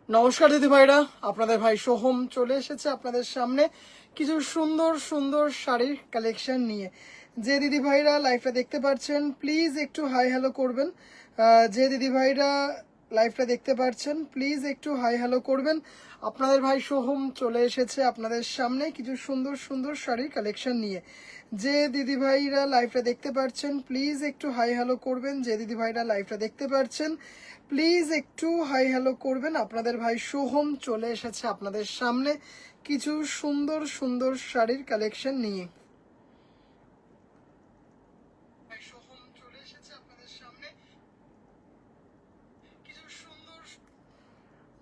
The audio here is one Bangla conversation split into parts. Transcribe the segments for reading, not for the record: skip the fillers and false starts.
নমস্কার দিদি ভাইরা, আপনাদের ভাই সোহম চলে এসেছে আপনাদের সামনে কিছু সুন্দর সুন্দর শাড়ির কালেকশন নিয়ে। যে দিদি ভাইরা লাইভটা দেখতে পাচ্ছেন প্লিজ একটু হাই হ্যালো করবেন। যে দিদি ভাইরা লাইভটা দেখতে পাচ্ছেন প্লিজ একটু হাই হ্যালো করবেন। আপনাদের ভাই সোহম চলে এসেছে আপনাদের সামনে কিছু সুন্দর সুন্দর শাড়ির কালেকশন নিয়ে। যে দিদি ভাইরা লাইভটা দেখতে পাচ্ছেন প্লিজ একটু হাই হ্যালো করবেন। যে দিদি ভাইরা লাইভটা দেখতে পাচ্ছেন প্লিজ একটু হাই হ্যালো করবেন। আপনাদের ভাই সোহম চলে এসেছে আপনাদের সামনে কিছু সুন্দর সুন্দর শাড়ির কালেকশন নিয়ে।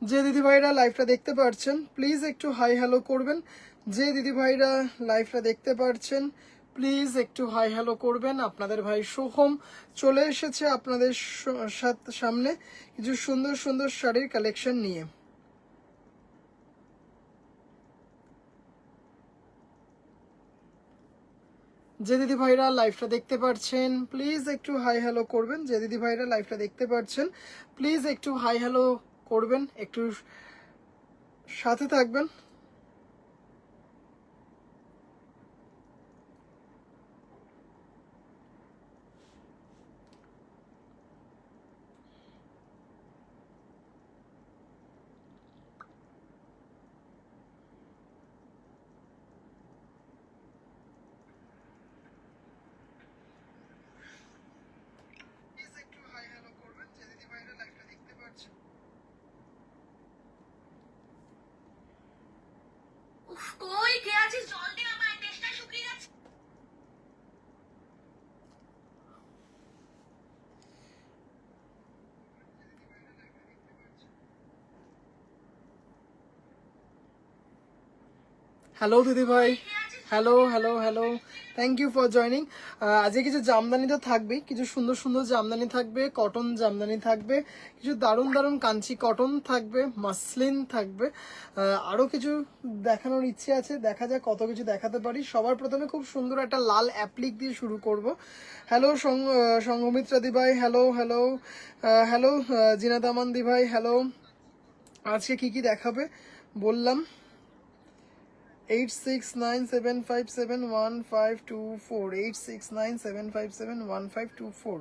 যে দিদি ভাইরা লাইভটা দেখতে পাচ্ছেন প্লিজ একটু হাই হ্যালো করবেন। যে দিদি ভাইরা লাইভটা দেখতে পাচ্ছেন প্লিজ একটু হাই হ্যালো করবেন। আপনাদের ভাই সোহম চলে এসেছে আপনাদের সামনে কিছু সুন্দর সুন্দর শাড়ির কালেকশন নিয়ে। যে দিদি ভাইরা লাইভটা দেখতে পাচ্ছেন প্লিজ একটু হাই হ্যালো করবেন। যে দিদি ভাইরা লাইভটা দেখতে পাচ্ছেন প্লিজ একটু হাই হ্যালো করবেন, একটু সাথে থাকবেন। কই কে আছিস? জল দে আমায়, তেষ্টায় শুকিয়ে যাচ্ছে। হ্যালো দিদি ভাই, hello hello hello, thank you for joining. আজকে কিছু জামদানি তো থাকবেই, কিছু সুন্দর সুন্দর জামদানি থাকবে, কটন জামদানি থাকবে, কিছু দারুণ দারুণ কাঞ্চি কটন থাকবে, মাসলিন থাকবে, আরও কিছু দেখানোর ইচ্ছে আছে। দেখা যাক কত কিছু দেখাতে পারি। সবার প্রথমে খুব সুন্দর একটা লাল অ্যাপ্লিক দিয়ে শুরু করব। হ্যালো সঙ্গমিত্রা দি ভাই, হ্যালো হ্যালো হ্যালো জিনাত আমান দি ভাই, হ্যালো। আজকে কি কি দেখাবে বললাম। 8697571524, 8697571524।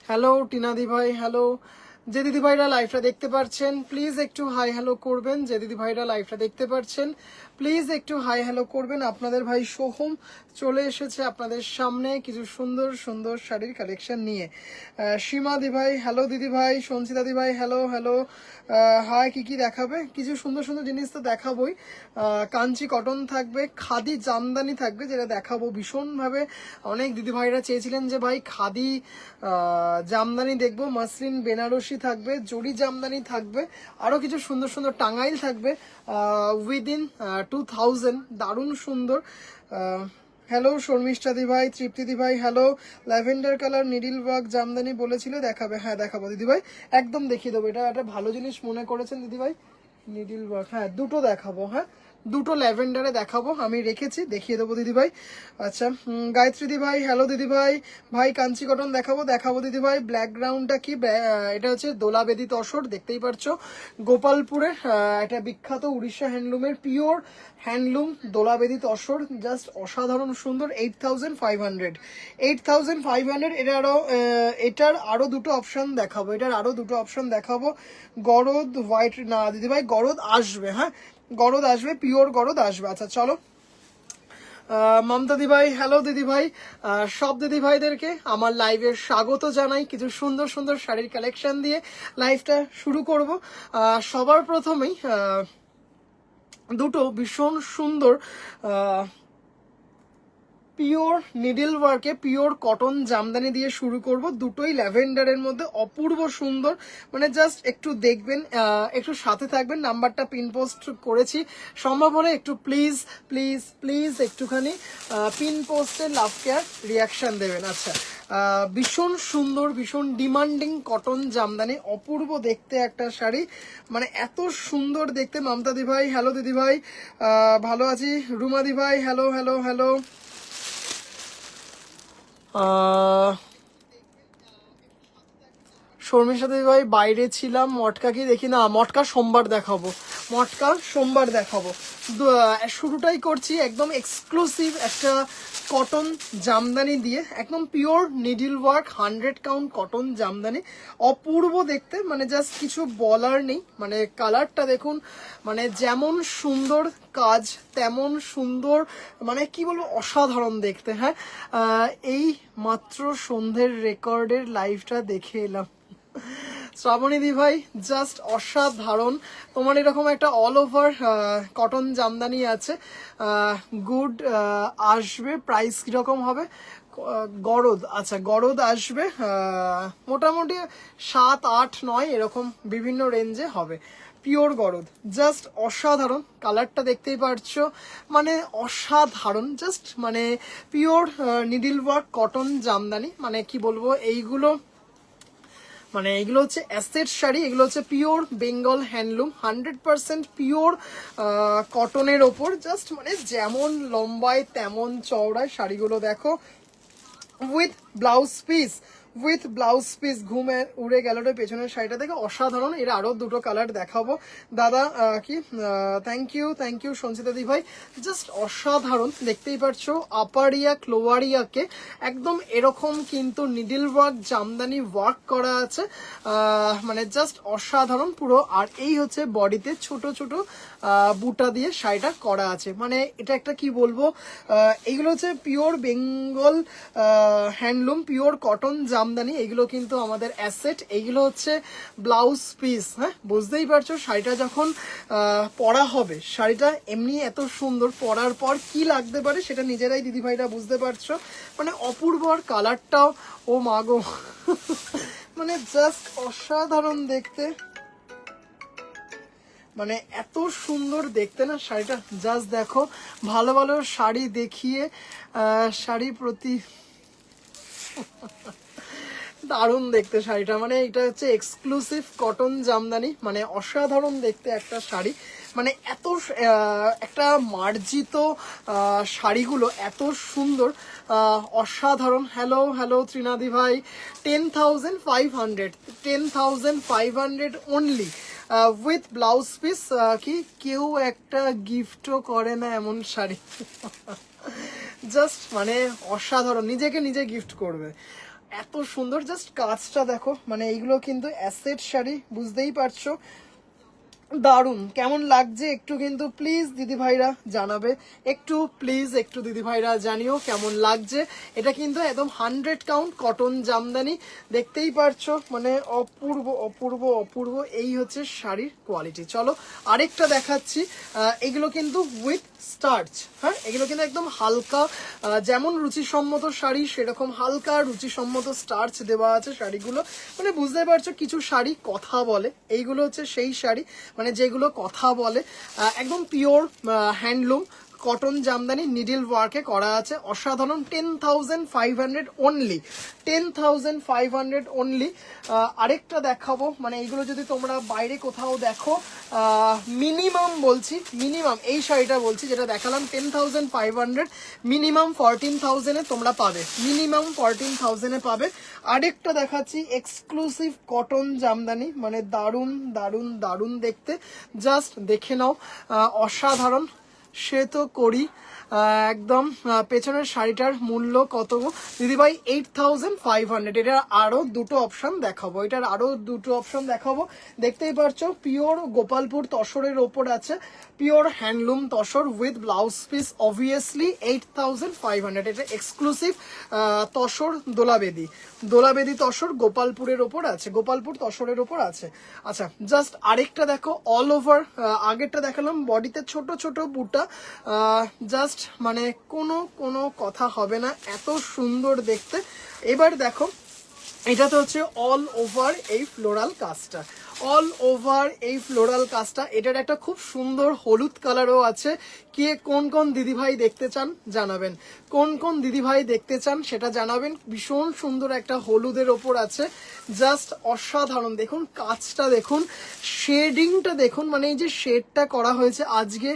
হ্যালো টিনা দি ভাই, হ্যালো। যে দিদি ভাইরা লাইভটা দেখতে পাচ্ছেন প্লিজ একটু হাই হ্যালো করবেন। যে দিদি ভাইরা লাইভটা দেখতে পাচ্ছেন প্লিজ একটু হাই হ্যালো করবেন। আপনাদের ভাই সোহম চলে এসেছে আপনাদের সামনে কিছু সুন্দর সুন্দর শাড়ির কালেকশন নিয়ে। সীমা দি ভাই, হ্যালো দিদি ভাই। সঞ্চিতা দি ভাই, হ্যালো হ্যালো হাই। কি কি দেখাবে? কিছু সুন্দর সুন্দর জিনিস তো দেখাবোই। কাঞ্চি কটন থাকবে, খাদি জামদানি থাকবে, যেটা দেখাবো ভীষণভাবে। অনেক দিদি ভাইরা চেয়েছিলেন যে ভাই খাদি জামদানি দেখবো, মাসলিন বেনারসি থাকবে, জরি জামদানি থাকবে, আরও কিছু সুন্দর সুন্দর টাঙ্গাইল থাকবে উইদিন 2000, দারুণ সুন্দর। হ্যালো শর্মিষ্ঠা দি ভাই, তৃপ্তি দি ভাই, hello. Lavender colour needle work Jamdani বলেছিল দেখাবে, হ্যাঁ দেখাবো দিদি ভাই, একদম দেখিয়ে দেবো। এটা একটা ভালো জিনিস মনে করেছেন দিদি ভাই, নিডিল ওয়ার্ক, হ্যাঁ দুটো দেখাবো, হ্যাঁ দুটো ল্যাভেন্ডারে দেখাবো, আমি রেখেছি, দেখিয়ে দেবো দিদি ভাই। আচ্ছা গায়ত্রী দি ভাই, হ্যালো দিদি ভাই। ভাই কাঞ্চি কটন দেখাবো, দেখাবো দিদি ভাই। ব্যাকগ্রাউন্ডটা কি? এটা হচ্ছে দোলাবেদি তসর, দেখতেই পাচ্ছো গোপালপুরের এটা বিখ্যাত উড়িষ্যা হ্যান্ডলুমের pure handloom Dolabedi tussar, just অসাধারণ সুন্দর। 8500, 8500। এটার আরো দুটো অপশন দেখাবো, এটার আরো দুটো অপশন দেখাবো। গরদ হোয়াইট না দিদি ভাই, গরদ আসবে, হ্যাঁ গরদ আসবে, পিওর গরদ আসবে। আচ্ছা চলো। মমতা দি ভাই, হ্যালো দিদি ভাই। সব দিদি ভাইদেরকে আমার লাইভে স্বাগত জানাই কিছু সুন্দর সুন্দর শাড়ির কালেকশন দিয়ে লাইভটা শুরু করব। সবার প্রথমেই দুটো ভীষণ সুন্দর পিওর নিডল ওয়ার্কে পিওর কটন জামদানি দিয়ে শুরু করব, দুটোই ল্যাভেন্ডারের মধ্যে অপূর্ব সুন্দর। মানে জাস্ট একটু দেখবেন, একটু সাথে থাকবেন, নাম্বারটা পিন পোস্ট করেছি, সম্ভব হলে একটু প্লিজ প্লিজ প্লিজ একটুখানি পিন পোস্টে লাভ কেয়ার রিয়াকশন দেবেন। আচ্ছা, ভীষণ সুন্দর, ভীষণ ডিমান্ডিং কটন জামদানি, অপূর্ব দেখতে একটা শাড়ি, মানে এত সুন্দর দেখতে। মমতা দি ভাই হ্যালো, দিদি ভাই ভালো আছি, রুমা দি ভাই হ্যালো হ্যালো হ্যালো। শর্মিষ্ঠা দিদি ভাই বাইরে ছিলাম, মটকা কি দেখি না, মটকা সোমবার দেখাবো, মটকা সোমবার দেখাবো। শুরুটাই করছি একদম এক্সক্লুসিভ একটা কটন জামদানি দিয়ে, একদম pure needle work 100 count cotton jamdani, অপূর্ব দেখতে, মানে জাস্ট কিছু বলার নেই। মানে কালারটা দেখুন, মানে যেমন সুন্দর কাজ তেমন সুন্দর, মানে কি বলবো, অসাধারণ দেখতে। হ্যাঁ, এই মাত্র সন্ধ্যের রেকর্ডের লাইভটা দেখে এলাম। শ্রাবণী দি ভাই জাস্ট অসাধারণ, তোমার এরকম একটা অল ওভার কটন জামদানি আছে, গুড আসবে, প্রাইস কিরকম হবে? গরদ, আচ্ছা গরদ আসবে মোটামুটি 7, 8, 9 এরকম বিভিন্ন রেঞ্জে হবে। পিওর গরদ, জাস্ট অসাধারণ, কালারটা দেখতেই পারছো, মানে অসাধারণ, জাস্ট মানে pure needle work cotton Jamdani, মানে কি বলবো, এইগুলো মানে এগুলো হচ্ছে অ্যাসেট শাড়ি, এগুলো হচ্ছে পিওর বেঙ্গল হ্যান্ডলুম, 100% পিওর কটনের ওপর, জাস্ট মানে যেমন লম্বায় তেমন চওড়ায় শাড়িগুলো দেখো, with blouse piece, with blouse piece. ঘুমে উড়ে গেল রে পেছনের শাড়িটা দেখে অসাধারণ। এর আরো দুটো কালার দেখাবো দাদা, কি থ্যাংক ইউ সঞ্চিতা দি ভাই, জাস্ট অসাধারণ দেখতেই পারছো। আপারিয়া ক্লোয়ারিয়াকে একদম এরকম কিন্তু নিডল ওয়ার্ক জামদানি ওয়ার্ক করা আছে, মানে জাস্ট অসাধারণ পুরো। আর এই হচ্ছে বডিতে ছোট ছোট বুটা দিয়ে শাড়িটা করা আছে, মানে এটা একটা কি বলবো, এইগুলো হচ্ছে pure Bengal handloom pure cotton Jamdani, এগুলো কিন্তু আমাদের অ্যাসেট। এইগুলো হচ্ছে ব্লাউজ পিস। হ্যাঁ, বুঝতেই পারছো শাড়িটা যখন পরা হবে, শাড়িটা এমনি এত সুন্দর, পরার পর কি লাগতে পারে সেটা নিজেরাই দিদিভাইরা বুঝতে পারছো, মানে অপূর্ব। আর কালারটাও ও মাগো মানে জাস্ট অসাধারণ দেখতে, মানে এত সুন্দর দেখতে না শাড়িটা, জাস্ট দেখো। ভালো ভালো শাড়ি দেখিয়ে শাড়ি প্রতি দারুণ দেখতে শাড়িটা, মানে এটা হচ্ছে এক্সক্লুসিভ কটন জামদানি, মানে অসাধারণ দেখতে একটা শাড়ি, মানে এত একটা মার্জিত শাড়িগুলো এত সুন্দর, অসাধারণ। হ্যালো হ্যালো ত্রিনাদি ভাই, 10,500, 10,500 অনলি উইথ ব্লাউজ পিস। কি কেউ একটা গিফটও করে না এমন শাড়ি জাস্ট মানে অসাধারণ, নিজেকে নিজে গিফট করবে, এত সুন্দর। জাস্ট কাজটা দেখো, মানে এইগুলো কিন্তু অ্যাসেট শাড়ি, বুঝতেই পারছো। দারুণ, কেমন লাগছে একটু কিন্তু প্লিজ দিদি ভাইরা জানাবে, একটু প্লিজ একটু দিদি ভাইরা জানিও কেমন লাগছে। এটা কিন্তু একদম 100 কাউন্ট কটন জামদানি, দেখতেই পারছো, মানে অপূর্ব অপূর্ব অপূর্ব। এই হচ্ছে শাড়ির কোয়ালিটি। চলো আরেকটা দেখাচ্ছি, এগুলো কিন্তু উইথ স্টার্চ। হ্যাঁ, এগুলো কিন্তু একদম হালকা, যেমন রুচিসম্মত শাড়ি সেরকম হালকা রুচিসম্মত স্টার্চ দেওয়া আছে শাড়িগুলো, মানে বুঝতে পারছো কিছু শাড়ি কথা বলে, এইগুলো হচ্ছে সেই শাড়ি মানে যেগুলো কথা বলে। একদম pure handloom cotton jamdani needle ওয়ার্কে করা আছে, অসাধারণ। 10,500 অনলি, 10,500 অনলি। আরেকটা দেখাবো, মানে এইগুলো যদি তোমরা বাইরে কোথাও দেখো, মিনিমাম বলছি, মিনিমাম এই শাড়িটা বলছি যেটা দেখালাম 10,500, মিনিমাম 14,000-এ তোমরা পাবে, মিনিমাম 14,000-এ পাবে। আরেকটা দেখাচ্ছি এক্সক্লুসিভ কটন জামদানি, মানে দারুণ দারুণ দারুণ দেখতে, জাস্ট দেখে নাও, অসাধারণ। সে তো করি একদম। পেছনের শাড়িটার মূল্য কত দিদিভাই? 8,500। এটার আরো দুটো অপশন দেখাবো, এটার আরো দুটো অপশন দেখাবো, দেখতেই পারছো। পিওর গোপালপুর তসরের ওপর আছে, pure handloom tussar with blouse piece, obviously 8,500। এটা এক্সক্লুসিভ তসর দোলাবেদি, দোলাবেদি তসর গোপালপুরের ওপর আছে, গোপালপুর তসরের ওপর আছে। আচ্ছা, জাস্ট আরেকটা দেখো, অল ওভার, আগেরটা দেখালাম বডিতে ছোট ছোট বুটা, জাস্ট মানে কোনো কথা হবে না, এত সুন্দর দেখতে। এবার দেখো এটাতে হচ্ছে অল ওভার এই ফ্লোরাল কাজটা, অল ওভার এই ফ্লোরাল কাজটা। এটার একটা খুব সুন্দর হলুদ কালারও আছে। কে কোন কোন দিদিভাই দেখতে চান জানাবেন, কোন কোন দিদিভাই দেখতে চান সেটা জানাবেন। ভীষণ সুন্দর একটা হলুদের ওপর আছে, জাস্ট অসাধারণ। দেখুন কাজটা দেখুন, শেডিংটা দেখুন, মানে এই যে শেডটা করা হয়েছে। আজকে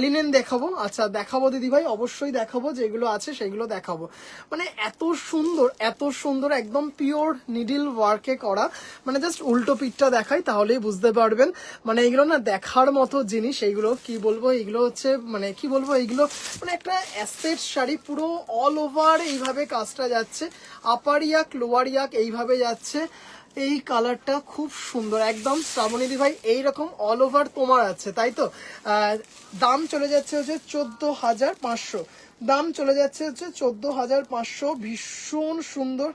লিনেন দেখাবো, আচ্ছা দেখাবো দিদিভাই, অবশ্যই দেখাবো, যেগুলো আছে সেগুলো দেখাবো। মানে এত সুন্দর, এত সুন্দর, একদম পিওর নিডল ওয়ার্কে করা। মানে জাস্ট উল্টো পিঠটা দেখাই তাহলেই বুঝতে পারবেন। মানে এগুলো না দেখার মতো জিনিস। এইগুলো কি বলবো, এগুলো হচ্ছে মানে কি বলবো, এইগুলো মানে একটা অ্যাসেট শাড়ি, পুরো অল ওভার এইভাবে কাজটা যাচ্ছে, আপার ইয়াক লোয়ার ইয়াক এইভাবে যাচ্ছে। এই কালারটা খুব সুন্দর একদম। শ্রাবণী ভাই এইরকম অল ওভার তোমার আছে তাই তো? দাম চলে যাচ্ছে হচ্ছে 14,500, দাম চলে যাচ্ছে হচ্ছে 14,500। ভীষণ সুন্দর।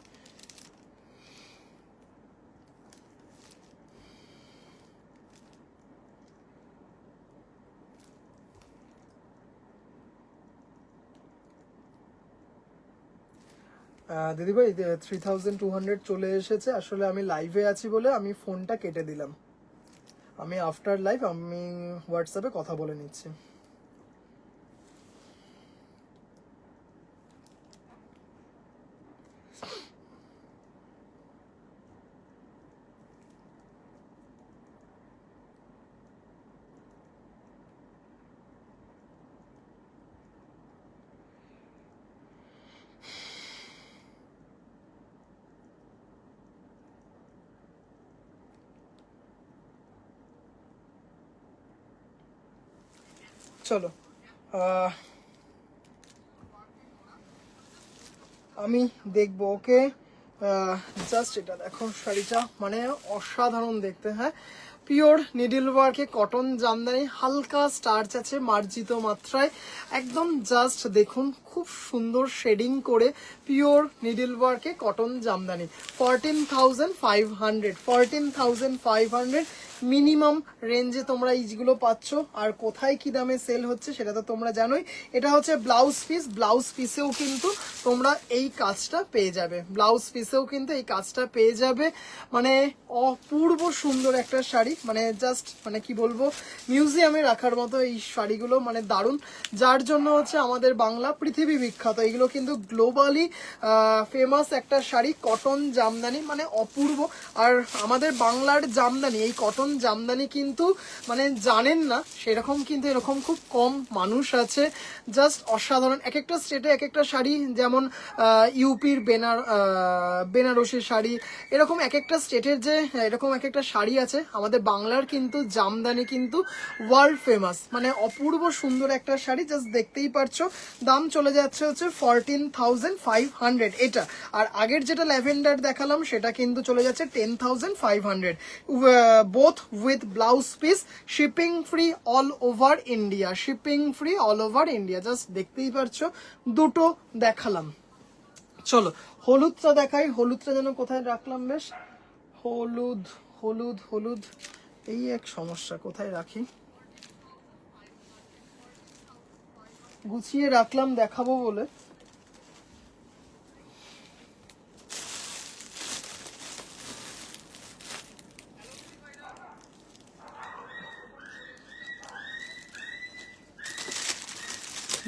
দিদিভাই 3,200 চলে এসেছে। আসলে আমি লাইভে আছি বলে আমি ফোনটা কেটে দিলাম। আমি আফটার লাইভ আমি হোয়াটসঅ্যাপে কথা বলে নিচ্ছি। চলো আমি দেখবো। ওকে জাস্ট এটা দেখো শাড়িটা, মানে অসাধারণ দেখতে। হ্যাঁ, পিওর নিডল ওয়ার্কে কটন জামদানি, হালকা স্টার্চ আছে মার্জিত মাত্রায়, একদম জাস্ট দেখুন খুব সুন্দর শেডিং করে পিওর নিডল ওয়ার্কে কটন জামদানি। 14,500, 14,500 মিনিমাম রেঞ্জে তোমরা এইগুলো পাচ্ছ। আর কোথায় কি দামে সেল হচ্ছে সেটা তো তোমরা জানোই। এটা হচ্ছে ব্লাউজ পিস, ব্লাউজ পিসেও কিন্তু তোমরা এই কাজটা পেয়ে যাবে, ব্লাউজ পিসেও কিন্তু এই কাজটা পেয়ে যাবে। মানে অপূর্ব সুন্দর একটা শাড়ি, মানে জাস্ট মানে কি বলবো, মিউজিয়ামে রাখার মতো এই শাড়িগুলো, মানে দারুণ। যার জন্য হচ্ছে আমাদের বাংলা পৃথিবী বিখ্যাত। এগুলো কিন্তু গ্লোবালি ফেমাস একটা শাড়ি, কটন জামদানি, মানে অপূর্ব। আর আমাদের বাংলার জামদানি, এই কটন জামদানি কিন্তু মানে জানেন না সেরকম কিন্তু এরকম খুব কম মানুষ আছে। জাস্ট অসাধারণ। এক একটা স্টেটে এক একটা শাড়ি, যেমন ইউপির বেনারসি শাড়ি, এরকম এক একটা স্টেটের যে এরকম এক একটা শাড়ি আছে। আমাদের বাংলার কিন্তু জামদানি কিন্তু ওয়ার্ল্ড ফেমাস, মানে অপূর্ব সুন্দর একটা শাড়ি। জাস্ট দেখতেই পারছো দাম চলে যাচ্ছে হচ্ছে 14,500 এটা। আর আগের যেটা ল্যাভেন্ডার দেখালাম সেটা কিন্তু চলে যাচ্ছে 10,500, both with blouse piece, shipping free all over India, shipping free all over India. Just দেখতেই পারছো দুটো দেখালাম। চলো হলুদটা দেখাই। হলুদটা যেন কোথায় রাখলাম, বেশ হলুদ হলুদ হলুদ, এই এক সমস্যা, কোথায় রাখি, গুছিয়ে রাখলাম দেখাবো বলে।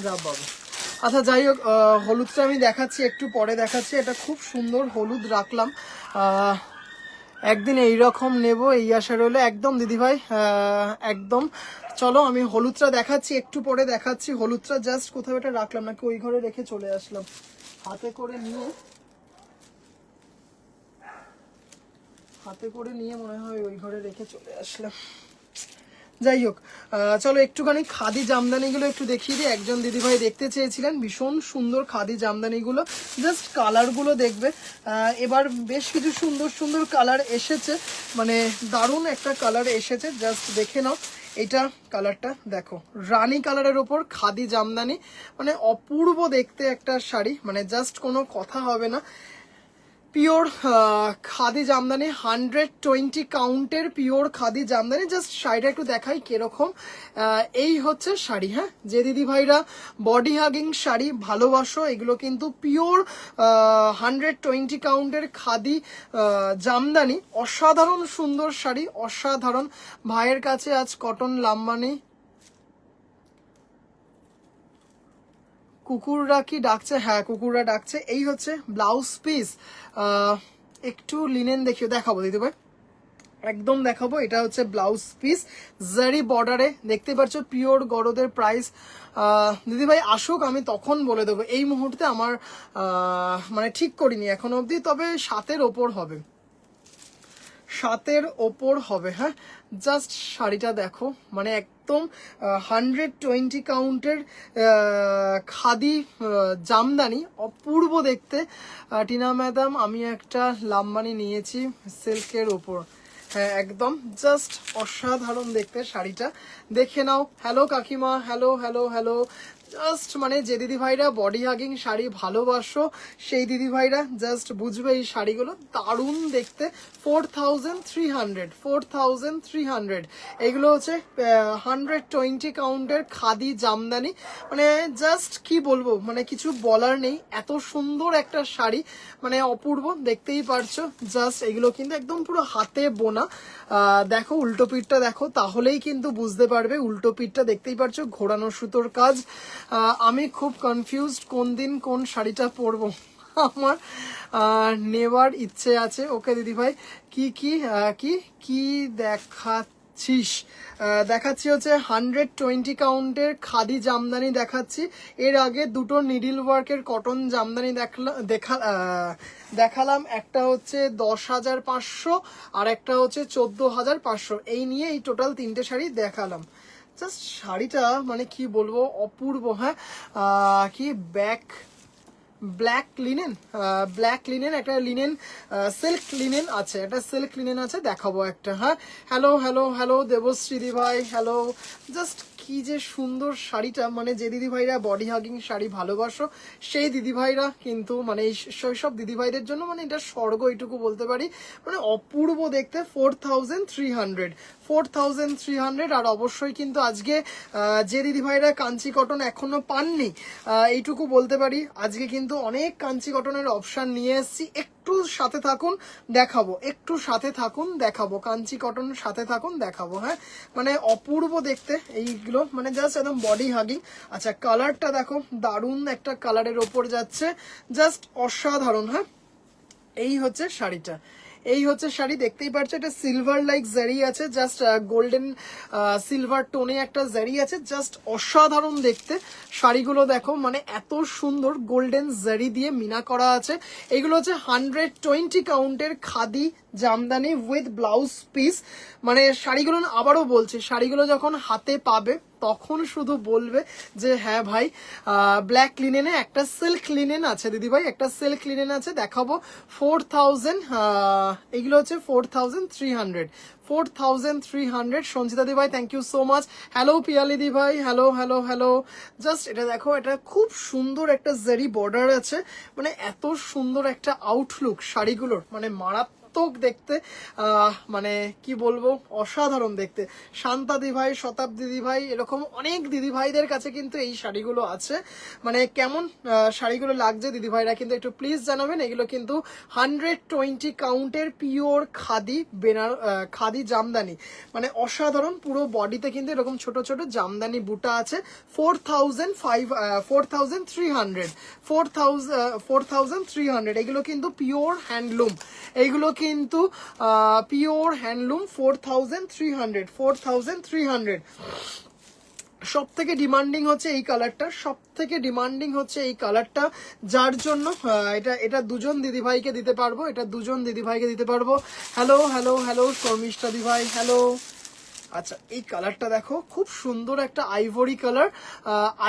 যা বাবা, আচ্ছা যাই হোক, হলুদটা আমি দেখাচ্ছি একটু পরে দেখাচ্ছি। এটা খুব সুন্দর হলুদ রাখলাম, একদিন এইরকম নেব এই আশা রইলো। একদম দিদিভাই একদম। চলো আমি হলুদটা দেখাচ্ছি একটু পরে দেখাচ্ছি। হলুদটা জাস্ট কোথাও এটা রাখলাম, নাকি ওই ঘরে রেখে চলে আসলাম, হাতে করে নিয়ে মনে হয় ওই ঘরে রেখে চলে আসলাম। যাই হোক, চলো একটুখানি খাদি জামদানিগুলো একটু দেখিয়ে দিই। একজন দিদিভাই দেখতে চেয়েছিলেন, ভীষণ সুন্দর খাদি জামদানিগুলো, জাস্ট কালারগুলো দেখবে। এবার বেশ কিছু সুন্দর সুন্দর কালার এসেছে, মানে দারুণ একটা কালার এসেছে, জাস্ট দেখে নাও। এটা কালারটা দেখো, রানী কালারের ওপর খাদি জামদানি, মানে অপূর্ব দেখতে একটা শাড়ি, মানে জাস্ট কোনো কথা হবে না। পিওর খাদি জামদানি 120 কাউন্টের পিওর খাদি জামদানি। জাস্ট শাড়িটা একটু দেখাই কিরকম। এই হচ্ছে শাড়ি, হ্যাঁ, যে দিদি ভাইরা বডি হাগিং শাড়ি ভালোবাসো, এগুলো কিন্তু পিওর 120 কাউন্টের খাদি জামদানি। অসাধারণ সুন্দর শাড়ি, অসাধারণ। ভাইয়ের কাছে আজ কটন লাম্বানি। কুকুররা কি ডাকছে? হ্যাঁ, কুকুররা ডাকছে। এই হচ্ছে ব্লাউজ পিস। একটু লিনেন দেখাবো দিদি ভাই, একদম দেখাবো। এটা হচ্ছে ব্লাউজ পিস, জারি বর্ডারে, দেখতে পাচ্ছ পিওর গরদের প্রাইস। দিদি ভাই আসুক, আমি তখন বলে দেবো। এই মুহূর্তে আমার মানে ঠিক করিনি এখন অবধি, তবে 7-এর ওপর হবে, 7-এর ওপর হবে। হ্যাঁ, জাস্ট শাড়িটা দেখো, মানে একদম 120 কাউন্টের খাদি জামদানি, অপূর্ব দেখতে। টিনা ম্যাডাম, আমি একটা লাম্বানি নিয়েছি সিল্কের ওপর। হ্যাঁ, একদম জাস্ট অসাধারণ দেখতে শাড়িটা, দেখে নাও। হ্যালো কাকিমা, হ্যালো হ্যালো হ্যালো। জাস্ট মানে যে দিদি ভাইরা বডি হাগিং শাড়ি ভালোবাসো, সেই দিদি ভাইরা জাস্ট বুঝবে এই শাড়িগুলো দারুণ দেখতে। 4300 এগুলো হচ্ছে 120 কাউন্টের খাদি জামদানি। মানে জাস্ট কি বলবো, মানে কিছু বলার নেই, এত সুন্দর একটা শাড়ি, মানে অপূর্ব, দেখতেই পারছো। জাস্ট এগুলো কিন্তু একদম পুরো হাতে বোনা। দেখো উল্টো পিঠটা দেখো, তাহলেই কিন্তু বুঝতে পারবে। উল্টো পিঠটা দেখতেই পারছো, ঘোরানো সুতোর কাজ। আমি খুব কনফিউজড কোন দিন কোন শাড়িটা পরবো, আমার নেওয়ার ইচ্ছে আছে। ওকে দিদি ভাই, কি কি কি কি দেখাচ্ছিস? দেখাচ্ছি হচ্ছে 120 কাউন্টের খাদি জামদানি দেখাচ্ছি। এর আগে দুটো নিডিল ওয়ার্কের কটন জামদানি দেখালাম। একটা হচ্ছে 10,500 আর একটা হচ্ছে 14,500। এই নিয়ে এই টোটাল 3টে শাড়ি দেখালাম। জাস্ট শাড়িটা মানে কি বলবো, অপূর্ব। হ্যাঁ, কি ব্ল্যাক লিনেন, একটা লিনেন সিল্ক লিনেন আছে, একটা সিল্ক লিনেন আছে, দেখাবো একটা। হ্যাঁ, হ্যালো হ্যালো হ্যালো দেবশ্রী দি ভাই, হ্যালো। জাস্ট কি যে সুন্দর শাড়িটা, মানে যে দিদি ভাইরা বডি হাগিং শাড়ি ভালোবাসো, সেই দিদি ভাইরা কিন্তু মানে এই সব দিদি ভাইদের জন্য মানে এটা স্বর্গ, এইটুকু বলতে পারি। মানে অপূর্ব দেখতে। 4300। আর অবশ্যই কিন্তু আজকে যে দিদি ভাইরা কাঞ্চি কটন এখনো পাননি, এইটুকু বলতে পারি, আজকে কিন্তু অনেক কাঞ্চি কটনের অপশন নিয়ে এসেছি। একটু সাথে থাকুন দেখাবো, একটু সাথে থাকুন দেখাবো, কাঞ্চি কটন সাথে থাকুন দেখাবো। হ্যাঁ, মানে অপূর্ব দেখতে এইগুলো, মানে জাস্ট একদম বডি হাগিং। আচ্ছা, কালারটা দেখো, দারুণ একটা কালারের ওপর যাচ্ছে, জাস্ট অসাধারণ। হ্যাঁ, এই হচ্ছে শাড়িটা, এই হচ্ছে শাড়ি, দেখতেই পাচ্ছ। এটা সিলভার লাইক জারি আছে, জাস্ট গোল্ডেন সিলভার টোনে একটা জারি আছে, জাস্ট অসাধারণ দেখতে। শাড়িগুলো দেখো, মানে এত সুন্দর গোল্ডেন জারি দিয়ে মিনা করা আছে। এগুলো হচ্ছে 120 কাউন্টের khadi jamdani with blouse piece. মানে শাড়িগুলো আবারও বলছি, শাড়িগুলো যখন হাতে পাবে তখন শুধু বলবে যে হ্যাঁ ভাই, ব্ল্যাক লিনেনে একটা সিল্ক লিনেন আছে দিদি ভাই, একটা সিল্ক লিনেন আছে, দেখাবো। 4000, এগুলো হচ্ছে 4300। সঞ্চিতা দি ভাই, thank you so much. Hello Piyali দি ভাই, হ্যালো হ্যালো হ্যালো। জাস্ট এটা দেখো, এটা খুব সুন্দর একটা জারি বর্ডার আছে, মানে এত সুন্দর একটা আউটলুক শাড়িগুলোর, মানে মারাত্মক দেখতে। মানে কি বলবো, অসাধারণ দেখতে। শান্তা দি ভাই, শতাব্দী দি ভাই, এরকম অনেক দিদি ভাইদের কাছে কিন্তু এই শাড়িগুলো আছে। মানে কেমন শাড়িগুলো লাগছে দিদি ভাইরা কিন্তু একটু প্লিজ জানাবেন। এগুলো কিন্তু 120 কাউন্টের পিওর খাদি খাদি জামদানি, মানে অসাধারণ। পুরো বডিতে কিন্তু এরকম ছোট ছোট জামদানি বুটা আছে। 4300। এগুলো কিন্তু পিওর হ্যান্ডলুম, এইগুলো কিন্তু পিওর হ্যান্ডলুম। 4300। সব থেকে ডিমান্ডিং হচ্ছে এই কালারটা, সব থেকে ডিমান্ডিং হচ্ছে এই কালারটা, যার জন্য এটা দুজন দিদিভাইকে দিতে পারবো, এটা দুজন দিদিভাইকে দিতে পারবো। হ্যালো হ্যালো হ্যালো শর্মিষ্ঠা দিভাই, হ্যালো। আচ্ছা, এই কালারটা দেখো, খুব সুন্দর একটা আইভরি কালার,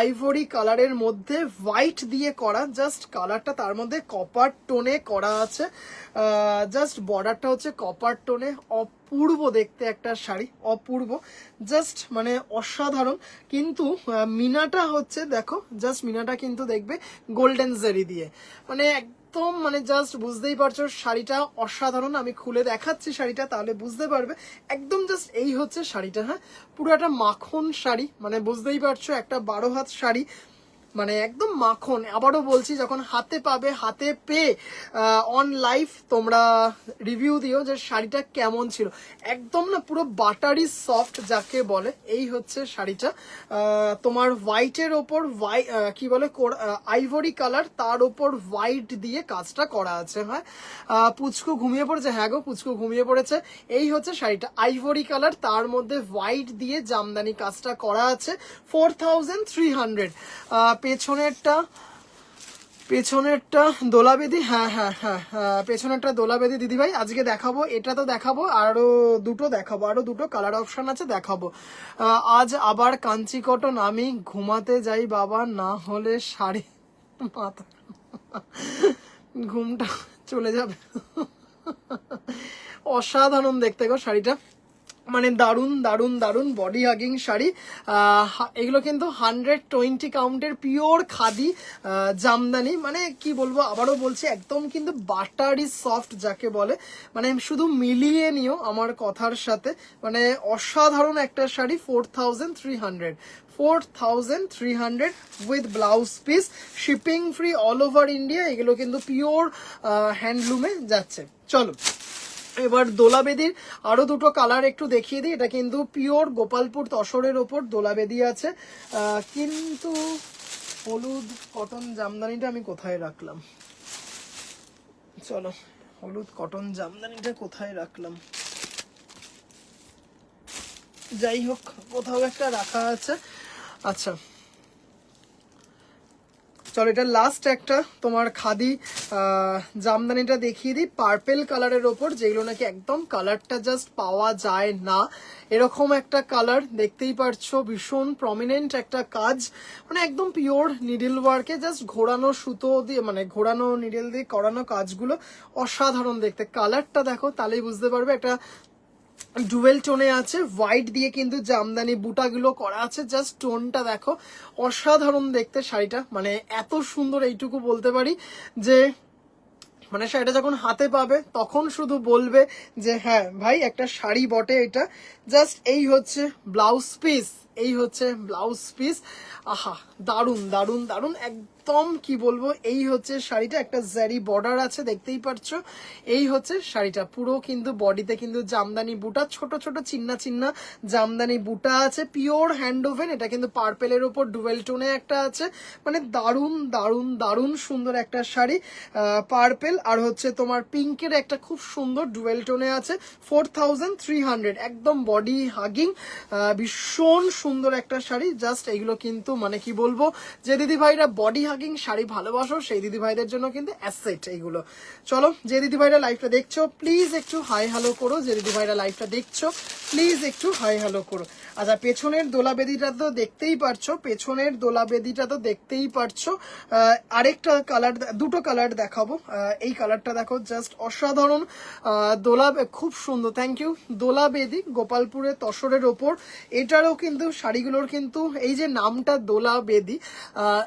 আইভরি কালারের মধ্যে হোয়াইট দিয়ে করা, জাস্ট কালারটা তার মধ্যে কপার টোনে করা আছে, জাস্ট বর্ডারটা হচ্ছে কপার টোনে। অপূর্ব দেখতে একটা শাড়ি, অপূর্ব, জাস্ট মানে অসাধারণ। কিন্তু মিনাটা হচ্ছে দেখো, জাস্ট মিনাটা কিন্তু দেখবে গোল্ডেন জারি দিয়ে, মানে একদম মানে জাস্ট বুঝতেই পারছো শাড়িটা অসাধারণ। আমি খুলে দেখাচ্ছি শাড়িটা, তাহলে বুঝতে পারবে। একদম জাস্ট এই হচ্ছে শাড়িটা, হ্যাঁ পুরো একটা মাখন শাড়ি, মানে বুঝতেই পারছো একটা 12 হাত শাড়ি, মানে একদম মাখন। আবারও বলছি, যখন হাতে পাবে, হাতে পেয়ে অন লাইভ তোমরা রিভিউ দিও যে শাড়িটা কেমন ছিল। একদম না পুরো বাটারি সফট যাকে বলে, এই হচ্ছে শাড়িটা। তোমার হোয়াইটের ওপর কি বলে আইভরি কালার, তার ওপর হোয়াইট দিয়ে কাজটা করা আছে। হ্যাঁ পুচকু ঘুমিয়ে পড়েছে, হ্যাঁ গো পুচকু ঘুমিয়ে পড়েছে। এই হচ্ছে শাড়িটা, আইভরি কালার, তার মধ্যে হোয়াইট দিয়ে জামদানি কাজটা করা আছে। 4300। পেছনেরটা দোলাবেদি, হ্যাঁ হ্যাঁ হ্যাঁ পেছনেরটা দোলাবেদি দিদিভাই। আজকে দেখাবো, এটা তো দেখাবো, আরো দুটো কালার অপশন আছে, দেখাবো। আজ আবার কাঞ্চি কটন, আমি ঘুমাতে যাই বাবা, না হলে শাড়ি মাথা ঘুমটা চলে যাবে। অসাধারণ দেখতে গো শাড়িটা, মানে দারুন দারুন দারুন বডি হাগিং শাড়ি। এগুলো কিন্তু 120 কাউন্টের পিওর খাদি জামদানি, মানে কি বলবো, আবারও বলছি একদম কিন্তু বাটারি সফট যাকে বলে, মানে শুধু মিলিয়ে নিও আমার কথার সাথে, মানে অসাধারণ একটা sari. 4300 with blouse piece, shipping free all over India. এগুলো কিন্তু পিওর হ্যান্ডলুমে যাচ্ছে। চলো এবার দোলাবেদির আরো দুটো কালার একটু দেখিয়ে দিই। এটা কিন্তু পিওর গোপালপুর তসরের ওপর দোলাবেদি আছে, কিন্তু হলুদ কটন জামদানিটা আমি কোথায় রাখলাম, চলো হলুদ কটন জামদানিটা কোথায় রাখলাম, যাই হোক কোথাও একটা রাখা আছে। আচ্ছা চলো এটা লাস্ট একটা তোমার খাদি জামদানিটা দেখিয়ে দিই, পার্পেল কালারের ওপর, যেগুলো নাকি একদম কালারটা জাস্ট পাওয়া যায় না, এরকম একটা কালার দেখতেই পারছো। ভীষণ প্রমিনেন্ট একটা কাজ, মানে একদম পিওর নিডল ওয়ার্কে জাস্ট ঘোরানো সুতো দিয়ে, মানে ঘোরানো নিডল দিয়ে করানো কাজগুলো অসাধারণ দেখতে। কালারটা দেখো তাহলেই বুঝতে পারবে, একটা ডুয়েল টোনে আছে, হোয়াইট দিয়ে কিন্তু জামদানি বুটাগুলো করা আছে। জাস্ট টোনটা দেখো, অসাধারণ দেখতে শাড়িটা, মানে এত সুন্দর এইটুকু বলতে পারি যে মানে শাড়িটা যখন হাতে পাবে তখন শুধু বলবে যে হ্যাঁ ভাই একটা শাড়ি বটে এটা। জাস্ট এই হচ্ছে ব্লাউজ পিস, এই হচ্ছে ব্লাউজ পিস। আহা দারুন দারুন দারুন, একদম কি বলবো, এই হচ্ছে শাড়িটা, একটা জারি বর্ডার আছে দেখতেই পারছো। এই হচ্ছে শাড়িটা, পুরো কিন্তু বডিতে কিন্তু জামদানি বুটা, ছোট ছোট চিন্না চিন্না জামদানি বুটা আছে, পিওর হ্যান্ড ওভেন। এটা কিন্তু পার্পেলের ওপর ডুয়েল টোনে একটা আছে, মানে দারুন দারুন দারুন সুন্দর একটা শাড়ি। পার্পেল আর হচ্ছে তোমার পিঙ্কের একটা খুব সুন্দর ডুয়েল টোনে আছে। 4300, একদম বডি হাগিং, ভীষণ সুন্দর একটা শাড়ি। জাস্ট এইগুলো কিন্তু মানে কি বলবো, যে দিদি ভাইরা বডি হাগিং শাড়ি ভালোবাসো সেই দিদি ভাইদের জন্য কিন্তু অ্যাসেট এইগুলো। চলো যে দিদি ভাইরা লাইভটা দেখছো প্লিজ একটু হাই হ্যালো করো, যে দিদি ভাইরা লাইভটা দেখছো প্লিজ একটু হাই হ্যালো করো। আচ্ছা পেছনের দোলাবেদিটা তো দেখতেই পারছো, পেছনের দোলাবেদিটা তো দেখতেই পারছো। আরেকটা কালার, দুটো কালার দেখাবো। এই কালারটা দেখো, জাস্ট অসাধারণ। দোলা খুব সুন্দর, থ্যাংক ইউ। দোলাবেদি গোপালপুরে তসরের ওপর, এটারও কিন্তু শাড়িগুলোর কিন্তু এই যে নামটা দোলাবেদি,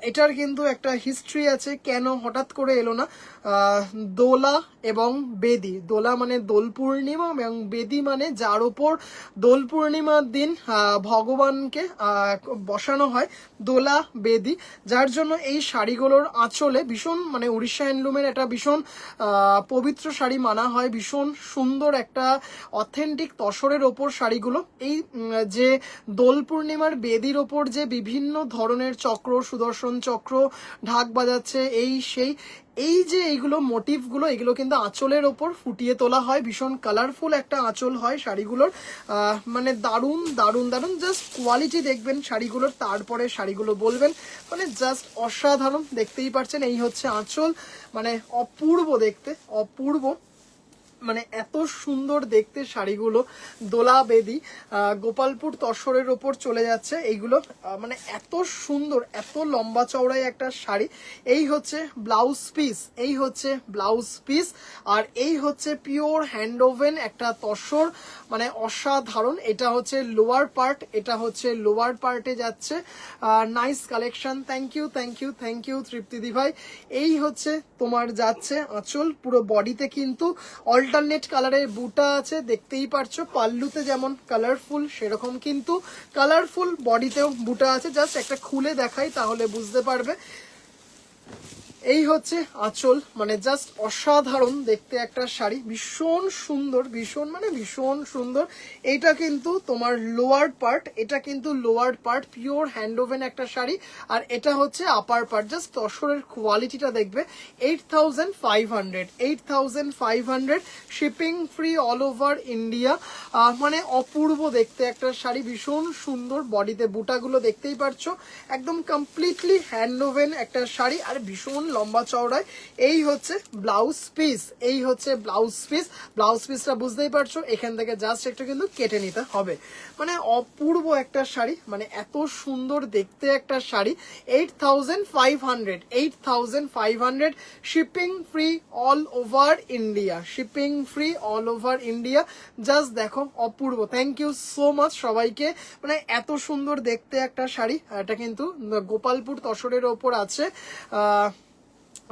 এটার কিন্তু একটা হিস্ট্রি আছে, কেন হঠাৎ করে এলো না। দোলা এবং বেদি, দোলা মানে দোল পূর্ণিমা এবং বেদি মানে যার ওপর দোল পূর্ণিমার দিন ভগবানকে বসানো হয়, দোলা বেদি। যার জন্য এই শাড়িগুলোর আঁচলে ভীষণ মানে উড়িষ্যা হ্যান্ডলুমের একটা ভীষণ পবিত্র শাড়ি মানা হয়, ভীষণ সুন্দর একটা অথেন্টিক তসরের ওপর শাড়িগুলো। এই যে দোল পূর্ণিমার বেদির ওপর যে বিভিন্ন ধরনের চক্র, সুদর্শন চক্র ঢাক বাজাচ্ছে, এই সেই এই যে এইগুলো মোটিভগুলো, এগুলো কিন্তু আঁচলের ওপর ফুটিয়ে তোলা হয়, ভীষণ কালারফুল একটা আঁচল হয় শাড়িগুলোর। মানে দারুণ দারুণ দারুণ, জাস্ট কোয়ালিটি দেখবেন শাড়িগুলোর, তারপরে শাড়িগুলো বলবেন, মানে জাস্ট অসাধারণ। দেখতেই পাচ্ছেন এই হচ্ছে আঁচল, মানে অপূর্ব দেখতে, অপূর্ব। মানে এত সুন্দর দেখতে শাড়িগুলো, দোলা বেদি গোপালপুর তসরের ওপর চলে যাচ্ছে এইগুলো। মানে এত সুন্দর, এত লম্বা চওড়াই একটা শাড়ি। এই হচ্ছে ব্লাউজ পিস, এই হচ্ছে ব্লাউজ পিস, আর এই হচ্ছে পিওর হ্যান্ড ওভেন একটা তসর, মানে অসাধারণ। এটা হচ্ছে লোয়ার পার্ট, এটা হচ্ছে লোয়ার পার্টে যাচ্ছে। Nice collection, thank you thank you thank you তৃপ্তিদি ভাই। এই হচ্ছে তোমার যাচ্ছে আঁচল, পুরো বডিতে কিন্তু অল্টারনেট কালারের বুটা আছে, দেখতেই পারছো। পাল্লুতে যেমন কালারফুল সেরকম কিন্তু কালারফুল বডিতেও বুটা আছে। জাস্ট একটা খুলে দেখাই তাহলে বুঝতে পারবে। এই হচ্ছে আঁচল, মানে জাস্ট অসাধারণ দেখতে একটা শাড়ি, ভীষণ সুন্দর, ভীষণ মানে ভীষণ সুন্দর। এইটা কিন্তু তোমার লোয়ার পার্ট, এটা কিন্তু lower part, pure hand oven একটা শাড়ি। আর এটা হচ্ছে আপার পার্ট। জাস্ট তসরের কোয়ালিটিটা দেখবে। 8500, 8500, shipping free all over India. মানে অপূর্ব দেখতে একটা শাড়ি, ভীষণ সুন্দর। বডিতে বুটাগুলো দেখতেই পারছো, একদম কমপ্লিটলি হ্যান্ড ওভেন একটা শাড়ি, আর ভীষণ লম্বা চওড়ায়। এই হচ্ছে ব্লাউজ পিস, এই হচ্ছে ব্লাউজ পিস। ব্লাউজ পিসটা বুঝতেই পারছো, এখান থেকে জাস্ট একটু কিন্তু কেটে নিতে হবে। মানে অপূর্ব একটা শাড়ি, মানে এত সুন্দর দেখতে একটা sari. 8500, 8500, shipping free all over India, shipping free all over India. Just দেখো অপূর্ব। থ্যাংক ইউ সো মাচ সবাইকে। মানে এত সুন্দর দেখতে একটা শাড়ি। এটা কিন্তু গোপালপুর তসরের ওপর আছে,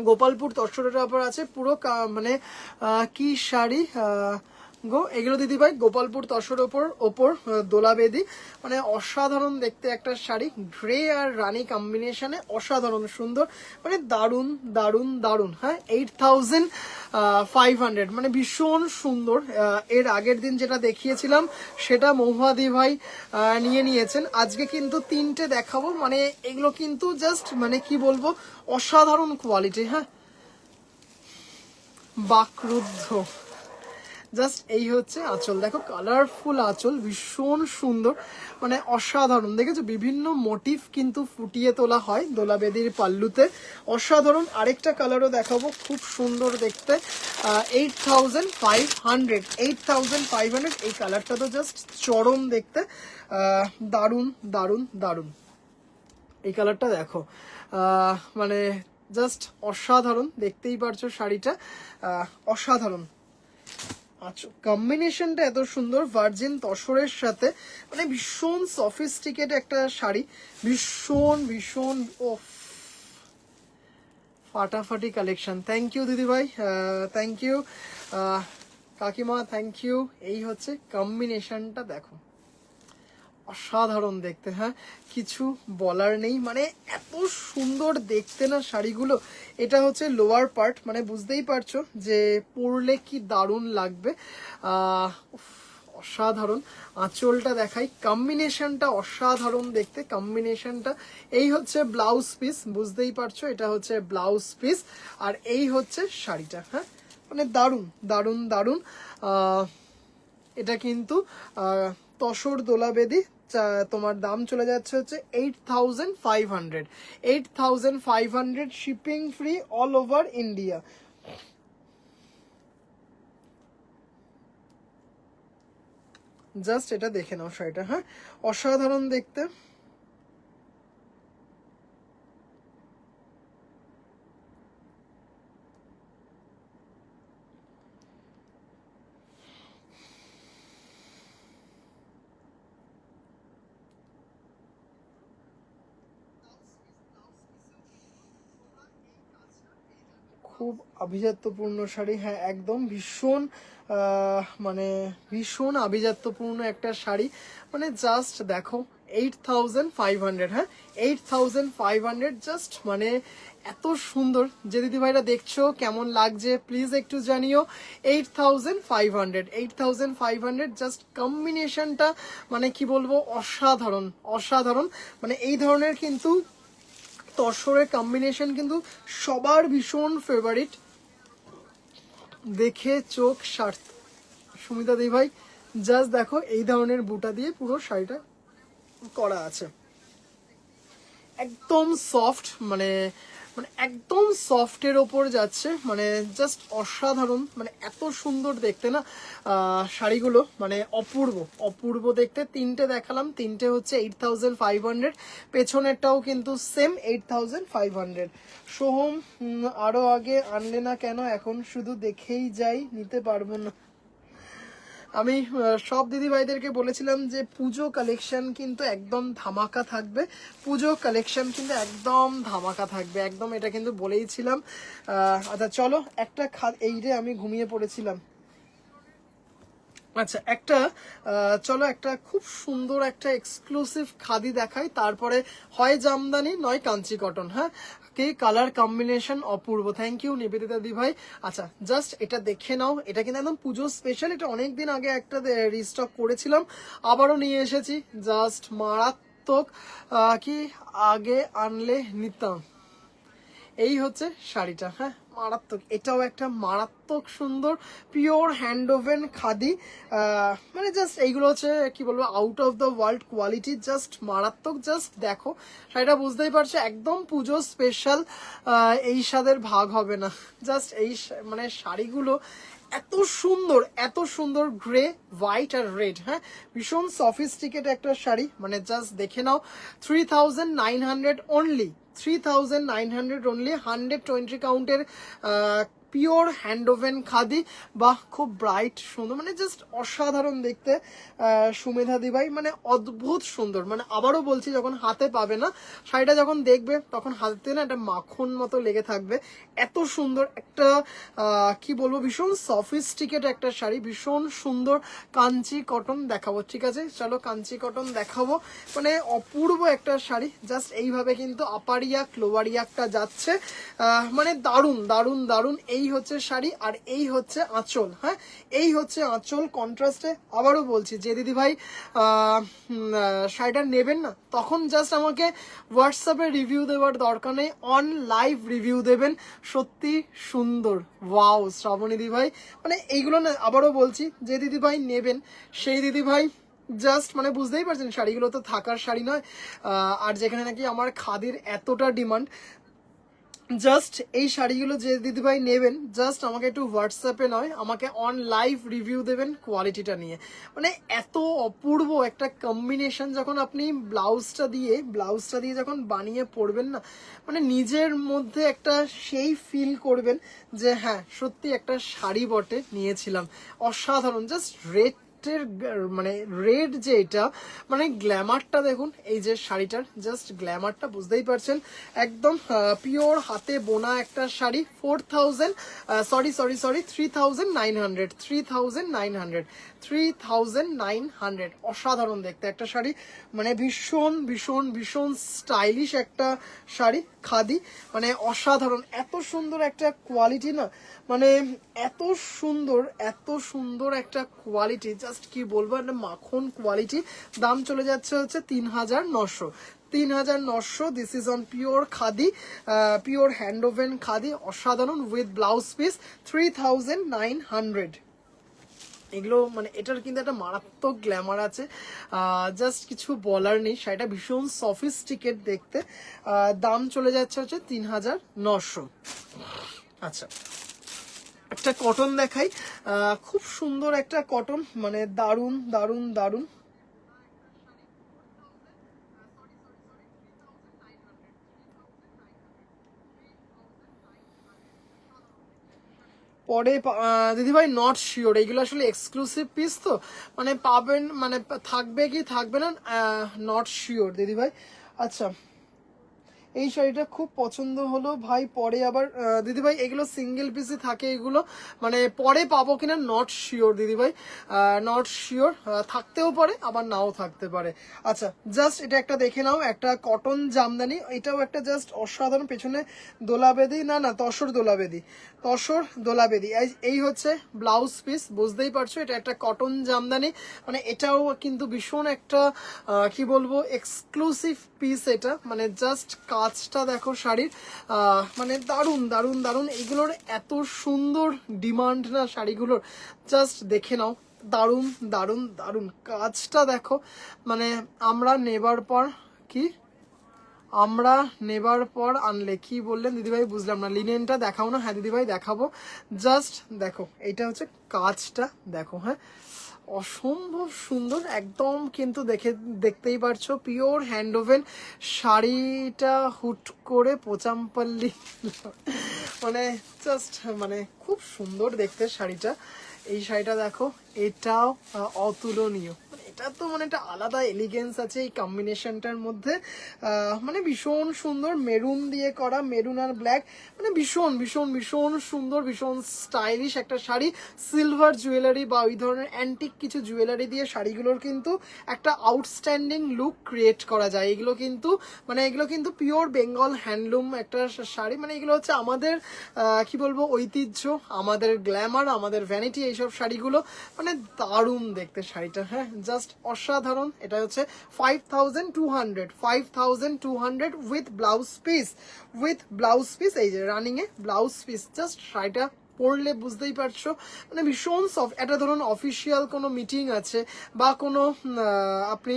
গোপালপুর তসরের ওপর আছে পুরো মানে কি শাড়ি গো এগুলো দিদি ভাই, গোপালপুর তসরের ওপর দোলা বেদি। মানে অসাধারণ দেখতে একটা শাড়ি, গ্রে আর রানী কম্বিনেশনে অসাধারণ সুন্দর, মানে দারুণ দারুণ দারুণ। হ্যাঁ, 8500, মানে ভীষণ সুন্দর। এর আগের দিন যেটা দেখিয়েছিলাম সেটা মহুয়াদি ভাই নিয়ে নিয়েছেন। আজকে কিন্তু তিনটে দেখাবো, মানে এগুলো কিন্তু জাস্ট মানে কি বলবো, অসাধারণ কোয়ালিটি। হ্যাঁ, বাকরুদ্ধ। জাস্ট এই হচ্ছে আঁচল, দেখো কালারফুল আঁচল, ভীষণ সুন্দর, মানে অসাধারণ। দেখেছো বিভিন্ন মোটিভ কিন্তু ফুটিয়ে তোলা হয় দোলা বেদির পাল্লুতে, অসাধারণ। আরেকটা কালারও দেখাবো, খুব সুন্দর দেখতে। 8500, 8500। এই কালারটা তো জাস্ট চরম দেখতে, দারুণ দারুণ দারুণ। এই কালারটা দেখো, মানে জাস্ট অসাধারণ, দেখতেই পারছো শাড়িটা অসাধারণ। আচ্ছা, কম্বিনেশনটা এত সুন্দর ভার্জিন তসরের সাথে, মানে ভীষণ সফিস্টিকেট একটা শাড়ি, ভীষণ ভীষণ ও ফাটাফাটি কালেকশন। থ্যাংক ইউ দিদি ভাই, থ্যাংক ইউ কাকিমা, থ্যাংক ইউ। এই হচ্ছে কম্বিনেশনটা দেখো, অসাধারণ দেখতে। হ্যাঁ, কিছু বলার নেই, মানে এত সুন্দর দেখতে না শাড়িগুলো। এটা হচ্ছে লোয়ার পার্ট, মানে বুঝতেই পারছো যে পরলে কি দারুণ লাগবে। অসাধারণ। আঁচলটা দেখাই, কম্বিনেশনটা অসাধারণ দেখতে, কম্বিনেশনটা। এই হচ্ছে ব্লাউজ পিস, বুঝতেই পারছো এটা হচ্ছে ব্লাউজ পিস, আর এই হচ্ছে শাড়িটা। হ্যাঁ, মানে দারুণ দারুণ দারুণ। এটা কিন্তু তসর দোলা বেদি। তোমার দাম চলে যাচ্ছে হচ্ছে 8500, 8500, shipping free all over India. Just এটা দেখে নাও শাড়িটা। হ্যাঁ, অসাধারণ দেখতে। খুব আভিজাত্যপূর্ণ শাড়ি। হ্যাঁ, একদম ভীষণ মানে ভীষণ আভিজাত্যপূর্ণ একটা শাড়ি, মানে জাস্ট দেখো 8500। হ্যাঁ, 8500, জাস্ট মানে এত সুন্দর। যে দিদি ভাইরা দেখছো কেমন লাগছে প্লিজ একটু জানিও। 8500, 8500, জাস্ট কম্বিনেশনটা মানে কি বলবো, অসাধারণ অসাধারণ। মানে এই ধরনের কিন্তু তসরের কম্বিনেশন কিন্তু সবার ভীষণ ফেভারিট, দেখে চোখ সার্থ। সুমিতা দি ভাই, জাস্ট দেখো এই ধরনের বুটা দিয়ে পুরো শাড়িটা করা আছে, একদম সফট, মানে মানে একদম সফটের ওপর যাচ্ছে, মানে জাস্ট অসাধারণ, মানে এত সুন্দর দেখতে না শাড়িগুলো, মানে অপূর্ব অপূর্ব দেখতে। তিনটে দেখালাম, তিনটে হচ্ছে 8500, পেছনেরটাও কিন্তু সেম 8500। সোহম আরো আগে আনলে না কেন, এখন শুধু দেখেই যাই, নিতে পারবো না। আমি সব দিদি ভাইদেরকে বলেছিলাম যে পুজো কালেকশন কিন্তু একদম ধামাকা থাকবে, পুজো কালেকশন কিন্তু একদম ধামাকা থাকবে, একদম এটা কিন্তু বলেইছিলাম। আচ্ছা চলো একটা এই রে আমি ঘুমিয়ে পড়েছিলাম। আচ্ছা একটা চলো একটা খুব সুন্দর একটা এক্সক্লুসিভ খাদি দেখাই, তারপরে হয় জামদানি নয় কাঞ্চি কটন। হ্যাঁ, কি কালার কম্বিনেশন অপূর্ব। থ্যাংক ইউ নিবেদিতা দি ভাই। আচ্ছা জাস্ট এটা দেখে নাও, এটা কিন্তু একদম পুজো স্পেশাল, এটা অনেকদিন আগে একটা রিস্টক করেছিলাম, আবারও নিয়ে এসেছি, জাস্ট মারাত্মক। কি আগে আনলে নিতাম। এই হচ্ছে শাড়িটা, হ্যাঁ মারাত্মক, এটাও একটা মারাত্মক সুন্দর পিওর হ্যান্ড ওভেন খাদি। মানে জাস্ট এইগুলো হচ্ছে কি বলবো, out of the world quality, just মারাত্মক। জাস্ট দেখো শাড়িটা, বুঝতেই পারছো একদম পুজো স্পেশাল, এই স্বাদের ভাগ হবে না। জাস্ট এই মানে শাড়িগুলো এত সুন্দর, এত সুন্দর, গ্রে হোয়াইট আর রেড। হ্যাঁ, ভীষণ সফিস্টিকেট একটা শাড়ি, মানে জাস্ট দেখে নাও। 3900 অনলি, 3900 অনলি, 120 কাউন্টের পিওর হ্যান্ড ওভেন খাদি। বাহ, খুব ব্রাইট সুন্দর, মানে জাস্ট অসাধারণ দেখতে। সুমেধা দি ভাই মানে অদ্ভুত সুন্দর, মানে আবারও বলছি, যখন হাতে পাবে না শাড়িটা, যখন দেখবে তখন হাতে না একটা মাখন মতো লেগে থাকবে, এত সুন্দর একটা কি বলবো, ভীষণ সফিস্টিকেট একটা শাড়ি, ভীষণ সুন্দর। কাঞ্চি কটন দেখাবো, ঠিক আছে চলো কাঞ্চি কটন দেখাবো, মানে অপূর্ব একটা শাড়ি। জাস্ট এইভাবে কিন্তু আপার ইয়াক লোয়ার ইয়াকটা যাচ্ছে, মানে দারুণ দারুণ দারুণ। এই হচ্ছে শাড়ি, আর এই হচ্ছে আঁচল। হ্যাঁ, এই হচ্ছে আঁচল কন্ট্রাস্টে। আবারও বলছি, যে দিদি ভাই শাড়িটা নেবেন না, তখন জাস্ট আমাকে হোয়াটসঅ্যাপে রিভিউ দেওয়ার দরকার নেই, অন লাইভ রিভিউ দেবেন। সত্যি সুন্দর, ওয়াও শ্রাবণী দি ভাই, মানে এইগুলো না, আবারও বলছি, যে দিদি ভাই নেবেন সেই দিদি ভাই জাস্ট মানে বুঝতেই পারছেন, শাড়িগুলো তো থাকার শাড়ি নয়। আর যেখানে নাকি আমার খাদির এতটা ডিমান্ড, জাস্ট এই শাড়িগুলো যে দিদিভাই নেবেন, জাস্ট আমাকে একটু হোয়াটসঅ্যাপে নয়, আমাকে অন লাইভ রিভিউ দেবেন কোয়ালিটিটা নিয়ে। মানে এত অপূর্ব একটা কম্বিনেশন, যখন আপনি ব্লাউজটা দিয়ে যখন বানিয়ে পরবেন না, মানে নিজের মধ্যে একটা সেই ফিল করবেন যে হ্যাঁ সত্যি একটা শাড়ি বটে নিয়েছিলাম। অসাধারণ, জাস্ট রেড, মানে রেড যে এটা, মানে গ্ল্যামারটা দেখুন এই যে শাড়িটার, জাস্ট গ্ল্যামারটা বুঝতেই পারছেন। একদম পিওর হাতে বোনা একটা শাড়ি। 3900 অসাধারণ দেখতে একটা শাড়ি, মানে ভীষণ ভীষণ ভীষণ স্টাইলিশ একটা শাড়ি খাদি, মানে অসাধারণ, এত সুন্দর একটা কোয়ালিটি না, মানে এত সুন্দর, এত সুন্দর একটা কোয়ালিটি, জাস্ট কি বলবো, একটা মাখন কোয়ালিটি। দাম চলে যাচ্ছে হচ্ছে 3900, 3900। This is on pure khadi, pure hand woven khadi, অসাধারণ, উইথ ব্লাউজ পিস 3900। এগুলো মানে এটার কিন্তু একটা মারাত্মক গ্ল্যামার আছে, জাস্ট কিছু বলার নেই। শাড়িটা ভীষণ সফিস্টিকেট দেখতে, দাম চলে যাচ্ছে হচ্ছে 3900। আচ্ছা একটা কটন দেখাই, খুব সুন্দর একটা কটন, মানে দারুণ দারুণ দারুণ। পরে দিদিভাই নট শিওর, এগুলো আসলে এক্সক্লুসিভ পিস তো, মানে পাবেন, মানে থাকবে কি থাকবে না, নট শিওর দিদিভাই। আচ্ছা এই শাড়িটা খুব পছন্দ হলো ভাই, পরে আবার দিদিভাই এগুলো সিঙ্গেল পিসই থাকে, এগুলো মানে পরে পাবো কিনা নট শিওর দিদিভাই, নট শিওর, থাকতেও পারে আবার নাও থাকতে পারে। আচ্ছা জাস্ট এটা একটা দেখে নাও, একটা কটন জামদানি, এটাও একটা জাস্ট অসাধারণ, পেছনে দোলাবেদি, না না তসর দোলাবেদি, তসর দোলাবেদি। এই হচ্ছে ব্লাউজ পিস, বুঝতেই পারছো এটা একটা কটন জামদানি, মানে এটাও কিন্তু ভীষণ একটা কি বলবো এক্সক্লুসিভ পিস এটা, মানে জাস্ট কাজটা দেখো শাড়ির, মানে দারুণ দারুণ দারুণ। এগুলোর এত সুন্দর ডিমান্ড না শাড়িগুলোর, জাস্ট দেখে নাও, দারুণ দারুণ দারুণ কাজটা দেখো, মানে আমরা নেবার পর কি আমরা নেবার পর আনলে কি বললেন দিদিভাই? বুঝলাম না। লিনেনটা দেখাও না। হ্যাঁ দিদিভাই দেখাবো। জাস্ট দেখো, এইটা হচ্ছে কাজটা দেখো। হ্যাঁ, অসম্ভব সুন্দর একদম, কিন্তু দেখতেই পারছো পিওর হ্যান্ড ওভেন শাড়িটা। হুট করে পোচামপাল্লি মানে জাস্ট মানে খুব সুন্দর দেখতে শাড়িটা। এই শাড়িটা দেখো, এটাও অতুলনীয়। মানে এটা তো মানে একটা আলাদা এলিগেন্স আছে এই কম্বিনেশনটার মধ্যে। মানে ভীষণ সুন্দর, মেরুন দিয়ে করা, মেরুন আর ব্ল্যাক, মানে ভীষণ ভীষণ ভীষণ সুন্দর, ভীষণ স্টাইলিশ একটা শাড়ি। সিলভার জুয়েলারি বা ওই ধরনের অ্যান্টিক কিছু জুয়েলারি দিয়ে শাড়িগুলোর কিন্তু একটা আউটস্ট্যান্ডিং লুক ক্রিয়েট করা যায়। এগুলো কিন্তু মানে এগুলো কিন্তু পিওর বেঙ্গল হ্যান্ডলুম একটা শাড়ি। মানে এগুলো হচ্ছে আমাদের কি বলবো ঐতিহ্য, আমাদের গ্ল্যামার, আমাদের ভ্যানিটি, এইসব শাড়িগুলো মানে দারুণ দেখতে শাড়িটা। হ্যাঁ, জাস্ট অসাধারণ। এটা হচ্ছে 5200 উইথ ব্লাউজ পিস, এই যে রানিং এ ব্লাউজ পিস। জাস্ট শাড়িটা পরলে বুঝতেই পারছো মানে ভীষণ সফট। এটা ধরুন অফিসিয়াল কোনো মিটিং আছে বা কোনো আপনি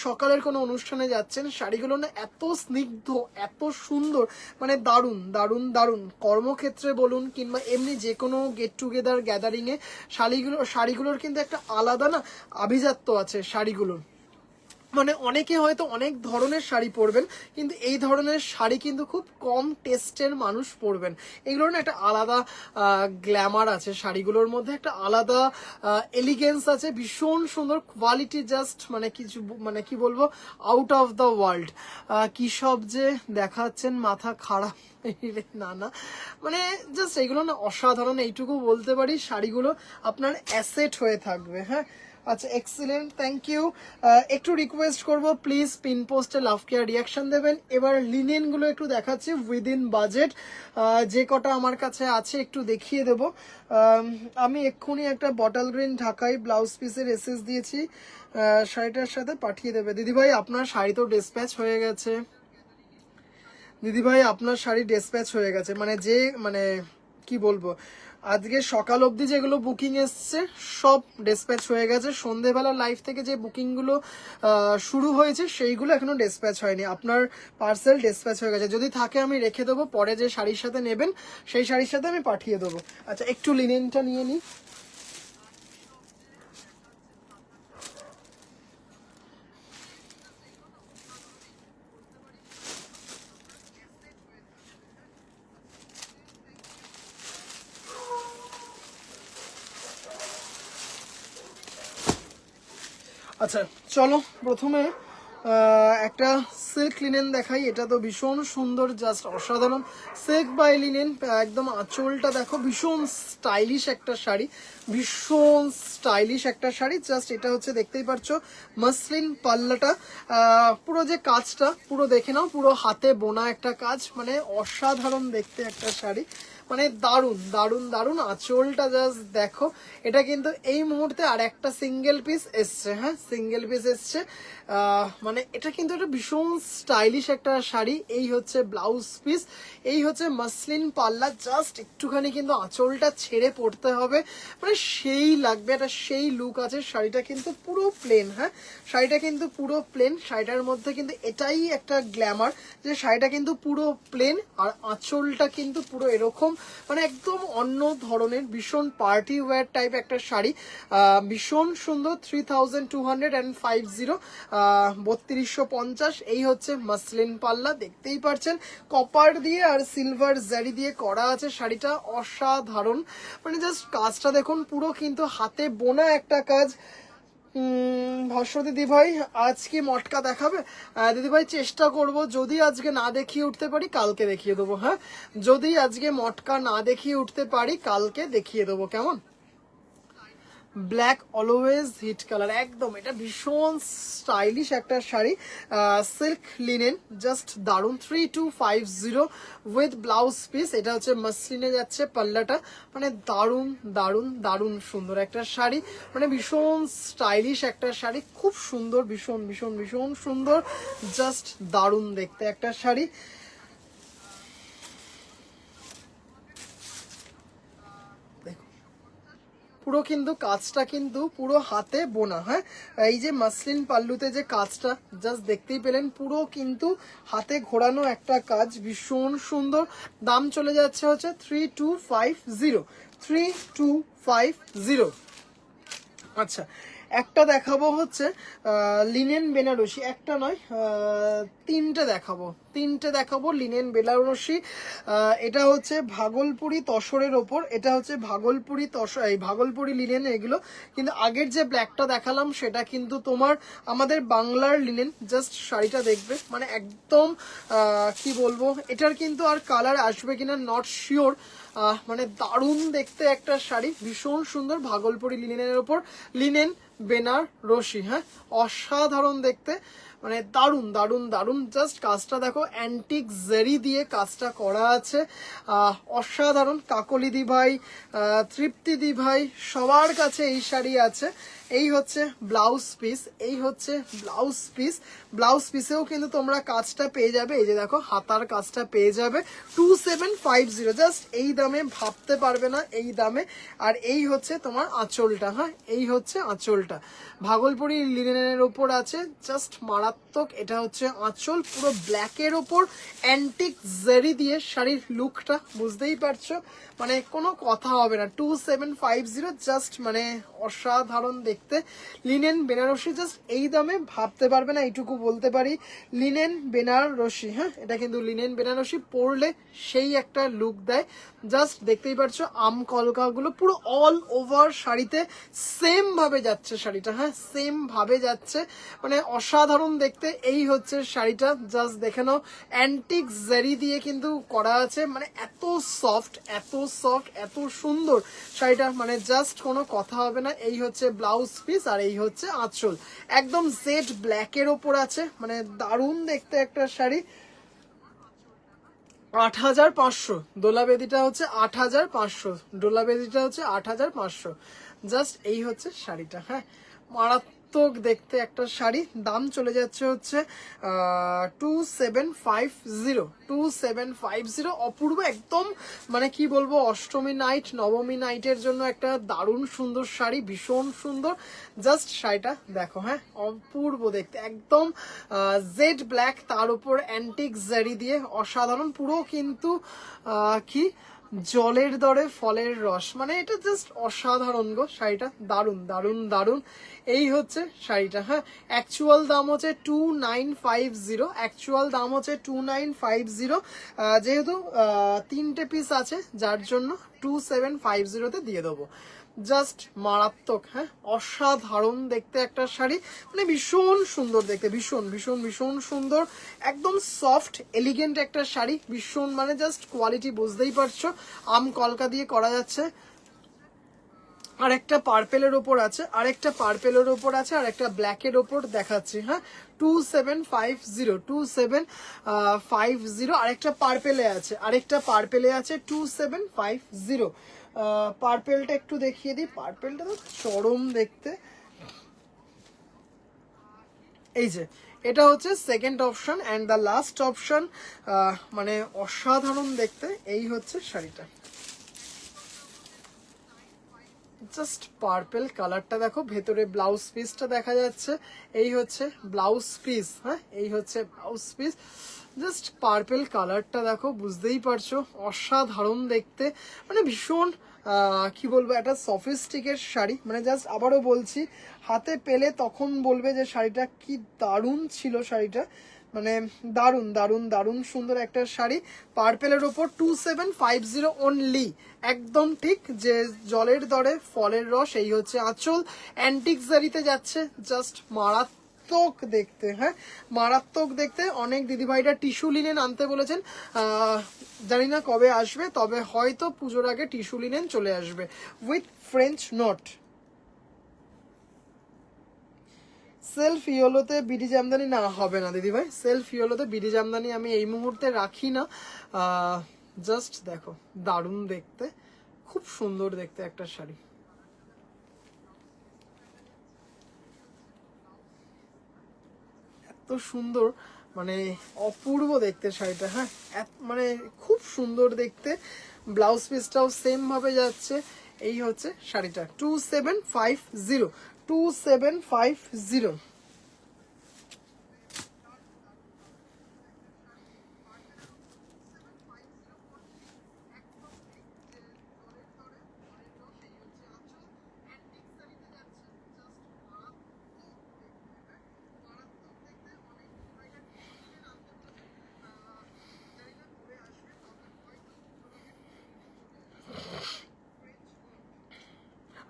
সকালের কোনো অনুষ্ঠানে যাচ্ছেন, শাড়িগুলো না এত স্নিগ্ধ, এত সুন্দর, মানে দারুণ দারুণ দারুণ। কর্মক্ষেত্রে বলুন কিংবা এমনি যে কোনো গেট টুগেদার গ্যাদারিংয়ে শাড়িগুলোর কিন্তু একটা আলাদা না আভিজাত্য আছে শাড়িগুলোর। মানে অনেকে হয়তো অনেক ধরনের শাড়ি পরবেন, কিন্তু এই ধরনের শাড়ি কিন্তু খুব কম টেস্টের মানুষ পরবেন। এগুলোর না একটা আলাদা গ্ল্যামার আছে শাড়িগুলোর মধ্যে, একটা আলাদা এলিগেন্স আছে, ভীষণ সুন্দর কোয়ালিটি। জাস্ট মানে কিছু মানে কি বলবো, আউট অফ দ্য ওয়ার্ল্ড। কি সব যে দেখাচ্ছেন, মাথা খারাপ। না না, মানে জাস্ট এগুলো না অসাধারণ, এইটুকু বলতে পারি। শাড়িগুলো আপনার অ্যাসেট হয়ে থাকবে। হ্যাঁ, আচ্ছা, এক্সিলেন্ট, থ্যাংক ইউ। একটু রিকোয়েস্ট করব প্লিজ পিন পোস্টে লাভ কেয়ার রিয়াকশন দেবেন। এবার লিনেনগুলো একটু দেখাচ্ছি উইদিন বাজেট, যে কটা আমার কাছে আছে একটু দেখিয়ে দেবো। আমি এক্ষুনি একটা বটল গ্রিন ঢাকাই ব্লাউজ পিসের এসএস দিয়েছি, শাড়িটার সাথে পাঠিয়ে দেবে। দিদিভাই আপনার শাড়ি তো ডিসপ্যাচ হয়ে গেছে। দিদিভাই আপনার শাড়ি ডিসপ্যাচ হয়ে গেছে, মানে যে মানে কি বলবো, আজকে সকাল অবধি যেগুলো বুকিং এসছে সব ডিসপ্যাচ হয়ে গেছে। সন্ধেবেলা লাইভ থেকে যে বুকিংগুলো শুরু হয়েছে সেইগুলো এখনো ডিসপ্যাচ হয়নি। আপনার পার্সেল ডিসপ্যাচ হয়ে গেছে, যদি থাকে আমি রেখে দেবো, পরে যে শাড়ির সাথে নেবেন সেই শাড়ির সাথে আমি পাঠিয়ে দেবো। আচ্ছা, একটু লিনেনটা নিয়ে নিই। আচ্ছা চলো, প্রথমে একটা সিল্ক লিনেন দেখাই। এটা তো ভীষণ সুন্দর, জাস্ট অসাধারণ। সিল্ক বাই লিনেন, একদম আঁচলটা দেখো, ভীষণ স্টাইলিশ একটা শাড়ি, ভীষণ স্টাইলিশ একটা শাড়ি। জাস্ট এটা হচ্ছে দেখতেই পারছো মাসলিন পাল্লাটা, পুরো যে কাজটা পুরো দেখে নাও, পুরো হাতে বোনা একটা কাজ, মানে অসাধারণ দেখতে একটা শাড়ি, মানে দারুণ দারুণ দারুণ। আঁচলটা জাস্ট দেখো, এটা কিন্তু এই মুহূর্তে আর একটা সিঙ্গেল পিস এসছে। হ্যাঁ, সিঙ্গেল পিস এসছে, মানে এটা কিন্তু একটা ভীষণ স্টাইলিশ একটা শাড়ি। এই হচ্ছে ব্লাউজ পিস, এই হচ্ছে মাসলিন পাল্লা। জাস্ট একটুখানি কিন্তু আঁচলটা ছেড়ে পড়তে হবে, মানে সেই লাগবে, একটা সেই লুক আছে। শাড়িটা কিন্তু পুরো প্লেন। হ্যাঁ, শাড়িটা কিন্তু পুরো প্লেন। শাড়িটার মধ্যে কিন্তু এটাই একটা গ্ল্যামার যে শাড়িটা কিন্তু পুরো প্লেন, আর আঁচলটা কিন্তু পুরো এরকম, মানে একদম অন্য ধরনের, ভীষণ পার্টি ওয়্যার টাইপ একটা শাড়ি, ভীষণ সুন্দর। 3250, 3250। এই হচ্ছে মাসলিন পাল্লা, দেখতেই পারছেন কপার দিয়ে আর সিলভার জারি দিয়ে করা আছে শাড়িটা, অসাধারণ। মানে জাস্ট কাজটা দেখুন, পুরো কিন্তু হাতে বোনা একটা কাজ। ভাস্বর দিদি ভাই আজ কি মটকা দেখাবে? দিদি ভাই চেষ্টা করব, যদি আজকে না দেখিয়ে উঠতে পারি কালকে দেখিয়ে দেবো। হ্যাঁ, যদি আজকে মটকা না দেখিয়ে উঠতে পারি কালকে দেখিয়ে দেবো, কেমন? ব্ল্যাক অলওয়েজ হিট কালার, একদম এটা ভীষণ স্টাইলিশ একটা শাড়ি, সিল্ক লিনেন, জাস্ট দারুণ। 3250 উইথ ব্লাউজ পিস। এটা হচ্ছে মাসলিনে যাচ্ছে পাল্লাটা, মানে দারুণ দারুণ দারুণ সুন্দর একটা শাড়ি, মানে ভীষণ স্টাইলিশ একটা শাড়ি, খুব সুন্দর, ভীষণ ভীষণ ভীষণ সুন্দর, জাস্ট দারুণ দেখতে একটা শাড়ি। পুরো কিন্তু কাজটা কিন্তু পুরো হাতে বোনা। হ্যাঁ, এই যে মাসলিন পাল্লুতে যে কাজটা জাস্ট দেখতেই পেলেন, পুরো কিন্তু হাতে ঘোরানো একটা কাজ, ভীষণ সুন্দর। দাম চলে যাচ্ছে হচ্ছে 3250, 3250। আচ্ছা, একটা দেখাবো হচ্ছে লিনেন বেনারসি, একটা নয় তিনটে দেখাবো লিনেন বেনারসি। এটা হচ্ছে ভাগলপুরি তসরের ওপর, এটা হচ্ছে ভাগলপুরি এই ভাগলপুরি লিনেন এগুলো। কিন্তু আগের যে ব্ল্যাকটা দেখালাম সেটা কিন্তু তোমার আমাদের বাংলার লিনেন। জাস্ট শাড়িটা দেখবে, মানে একদম কি বলবো, এটার কিন্তু আর কালার আসবে কিনা নট শিওর। মানে দারুণ দেখতে একটা শাড়ি, ভীষণ সুন্দর, ভাগলপুরি লিনেনের ওপর লিনেন বেনারসি। হ্যাঁ, অসাধারণ দেখতে, মানে দারুণ দারুণ দারুণ। জাস্ট কাজটা দেখো, অ্যান্টিক জারি দিয়ে কাজটা করা আছে, অসাধারণ। কাকলি দি ভাই, তৃপ্তি দি ভাই, সবার কাছে এই শাড়ি আছে। এই হচ্ছে ব্লাউজ পিস, এই হচ্ছে ব্লাউজ পিস। ব্লাউজ পিসেও কিন্তু তোমরা কাজটা পেয়ে যাবে, এই যে দেখো হাতার কাজটা পেয়ে যাবে 2750। জাস্ট এই দামে ভাবতে পারবে না, এই দামে। আর এই হচ্ছে তোমার আঁচলটা। হ্যাঁ, এই হচ্ছে আঁচলটা, ভাগলপুরি লিনেনের ওপর আছে, জাস্ট মারাত্মক। এটা হচ্ছে আঁচল, পুরো ব্ল্যাকের ওপর অ্যান্টিক জারি দিয়ে শাড়ির লুকটা বুঝতেই পারছো, মানে কোনো কথা হবে না। 2750, জাস্ট মানে অসাধারণ দেখতে লিনেন বেনারসি। জাস্ট এই দামে ভাবতে পারবে না, এইটুকু বলতে পারি। লিনেন বেনারসি, হ্যাঁ, এটা কিন্তু লিনেন বেনারসি, পরলে সেই একটা লুক দেয়। জাস্ট দেখতেই পারছো আম কলকাগুলো পুরো অল ওভার শাড়িতে সেম ভাবে যাচ্ছে শাড়িটা। হ্যাঁ, সেম ভাবে যাচ্ছে, মানে অসাধারণ দেখতে। এই হচ্ছে শাড়িটা, জাস্ট দেখে নাও, অ্যান্টিক জারি দিয়ে কিন্তু করা আছে, মানে এত সফট, এত সফট, এত সুন্দর শাড়িটা, মানে জাস্ট কোনো কথা হবে না। এই হচ্ছে ব্লাউজ পিস, আর এই হচ্ছে আঁচল, একদম জেড ব্ল্যাকের ওপর আছে, মানে দারুণ দেখতে একটা শাড়ি। 8500 দোলা বেদিটা হচ্ছে 8500, ডোলা বেদিটা হচ্ছে 8500। জাস্ট এই হচ্ছে শাড়িটা। হ্যাঁ, মারাত্মক দেখতে একটা শাড়ি। দাম চলে যাচ্ছে হচ্ছে 2750। অপূর্ব একদম, মানে কি বলবো, অষ্টমী নাইট নবমী নাইটের জন্য একটা দারুণ সুন্দর শাড়ি, ভীষণ সুন্দর। জাস্ট শাড়িটা দেখো, হ্যাঁ, অপূর্ব দেখতে, একদম জেড ব্ল্যাক, তার উপর অ্যান্টিক জারি দিয়ে অসাধারণ। পুরো কিন্তু কি জলের দরে ফলের রস, মানে এটা জাস্ট অসাধারণ গো শাড়িটা, দারুণ দারুণ দারুণ। এই হচ্ছে শাড়িটা। হ্যাঁ, অ্যাকচুয়াল দাম হচ্ছে 2950, অ্যাকচুয়াল দাম হচ্ছে 2950। যেহেতু তিনটে পিস আছে যার জন্য 2750-তে দিয়ে দেবো। জাস্ট মারাত্মক। হ্যাঁ, অসাধারণ দেখতে একটা শাড়ি, মানে ভীষণ সুন্দর দেখতে, ভীষণ ভীষণ ভীষণ সুন্দর, একদম সফট এলিগেন্ট একটা শাড়ি, ভীষণ, মানে জাস্ট কোয়ালিটি বুঝতেই পারছো, আম কলকা দিয়ে করা যাচ্ছে। আর একটা পার্পেলের ওপর আছে, আর একটা পার্পেলের ওপর আছে, আর একটা ব্ল্যাকের ওপর দেখাচ্ছি। হ্যাঁ, 2750, আরেকটা পার্পেলে আছে, আরেকটা পার্পেলে আছে 2750। পার্পেলটা একটু দেখিয়ে দিই, পার্পেলটা তো চরম দেখতে। এই যে এটা হচ্ছে second option and the last option, মানে অসাধারণ দেখতে। এই হচ্ছে শাড়িটা, জাস্ট পার্পেল কালারটা দেখো, ভেতরে ব্লাউজ পিসটা দেখা যাচ্ছে। এই হচ্ছে ব্লাউজ পিস। হ্যাঁ, এই হচ্ছে ব্লাউজ পিস। জাস্ট পার্পেল কালারটা দেখো, বুঝতেই পারছো, অসাধারণ দেখতে, মানে ভীষণ কি বলবো, একটা সফিস্টিকেট শাড়ি, মানে জাস্ট আবারও বলছি, হাতে পেলে তখন বলবে যে শাড়িটা কি দারুণ ছিল শাড়িটা, মানে দারুণ দারুণ দারুণ সুন্দর একটা শাড়ি। পার্পেলের ওপর 2750 অনলি, একদম ঠিক, যে জলের দরে ফলের রস। এই হচ্ছে আঁচল, অ্যান্টিক জারিতে যাচ্ছে, জাস্ট মারাত্মক দেখতে। হ্যাঁ, মারাত্মক দেখতে। অনেক দিদিভাইরা টিস্যু লিনেন আনতে বলেছেন, জানি না কবে আসবে, তবে হয়তো পুজোর আগে টিস্যু লিনেন চলে আসবে উইথ ফ্রেঞ্চ নোট। সেলফ ইয়েলোতে বিডি জামদানি না হবে না দিদিভাই, সেলফ ইয়েলোতে বিডি জামদানি আমি এই মুহূর্তে রাখি না। জাস্ট দেখো, দারুণ দেখতে, খুব সুন্দর দেখতে একটা শাড়ি, এত সুন্দর, মানে অপূর্ব দেখতে শাড়িটা। হ্যাঁ, মানে খুব সুন্দর দেখতে। ব্লাউজ পিসটাও সেম ভাবে যাচ্ছে। এই হচ্ছে শাড়িটা 2750 2750।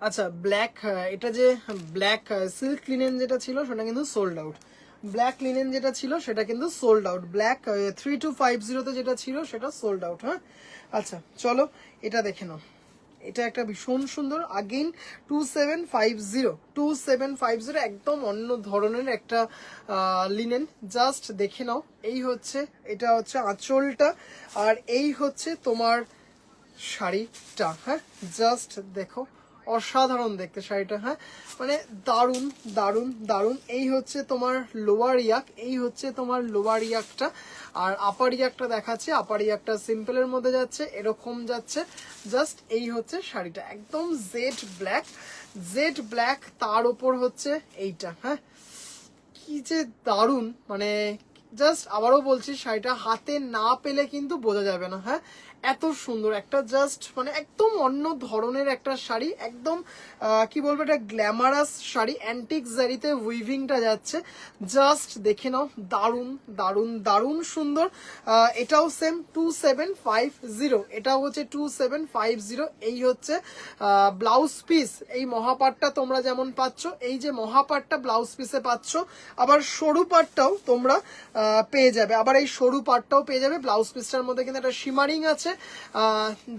আচ্ছা ব্ল্যাক, এটা যে ব্ল্যাক সিল্ক লিনেন যেটা ছিল সেটা কিন্তু সোল্ড আউট। ব্ল্যাক লিনেন যেটা ছিল সেটা কিন্তু সোল্ড আউট। ব্ল্যাক 3250 যেটা ছিল সেটা সোল্ড আউট। হ্যাঁ আচ্ছা চলো এটা দেখে নাও, এটা একটা ভীষণ সুন্দর আগেইন 2750 একদম অন্য ধরনের একটা লিনেন। জাস্ট দেখে নাও, এই হচ্ছে, এটা হচ্ছে আঁচলটা আর এই হচ্ছে তোমার শাড়িটা। হ্যাঁ জাস্ট দেখো, অসাধারণ দেখতে শাড়িটা। হ্যাঁ মানে দারুণ দারুণ দারুণ। এই হচ্ছে তোমার লোয়ার ইয়াক, এই হচ্ছে তোমার লোয়ার ইয়াকটা, আর আপার ইয়াকটা দেখাচ্ছে। আপার ইয়াকটা সিম্পলের মধ্যে যাচ্ছে, এরকম যাচ্ছে। জাস্ট এই হচ্ছে শাড়িটা একদম জেড ব্ল্যাক, জেড ব্ল্যাক, তার ওপর হচ্ছে এইটা। হ্যাঁ কি যে দারুণ, মানে জাস্ট আবারও বলছি শাড়িটা হাতে না পেলে কিন্তু বোঝা যাবে না। হ্যাঁ এত সুন্দর একটা, জাস্ট মানে একদম অন্য ধরনের একটা শাড়ি, একদম কি বলবো, এটা গ্ল্যামারাস শাড়ি, অ্যান্টিক জারিতে উইভিংটা যাচ্ছে। জাস্ট দেখে নাও, দারুণ দারুণ দারুণ সুন্দর। এটাও সেম 2750, এটাও হচ্ছে 2750। এই হচ্ছে ব্লাউজ পিস, এই মহাপাটটা তোমরা যেমন পাচ্ছ, এই যে মহাপাটটা ব্লাউজ পিসে পাচ্ছ, আবার সরু পাটটাও তোমরা পেয়ে যাবে, আবার এই সরু পাটটাও পেয়ে যাবে। ব্লাউজ পিসটার মধ্যে কিন্তু একটা শিমারিং আছে,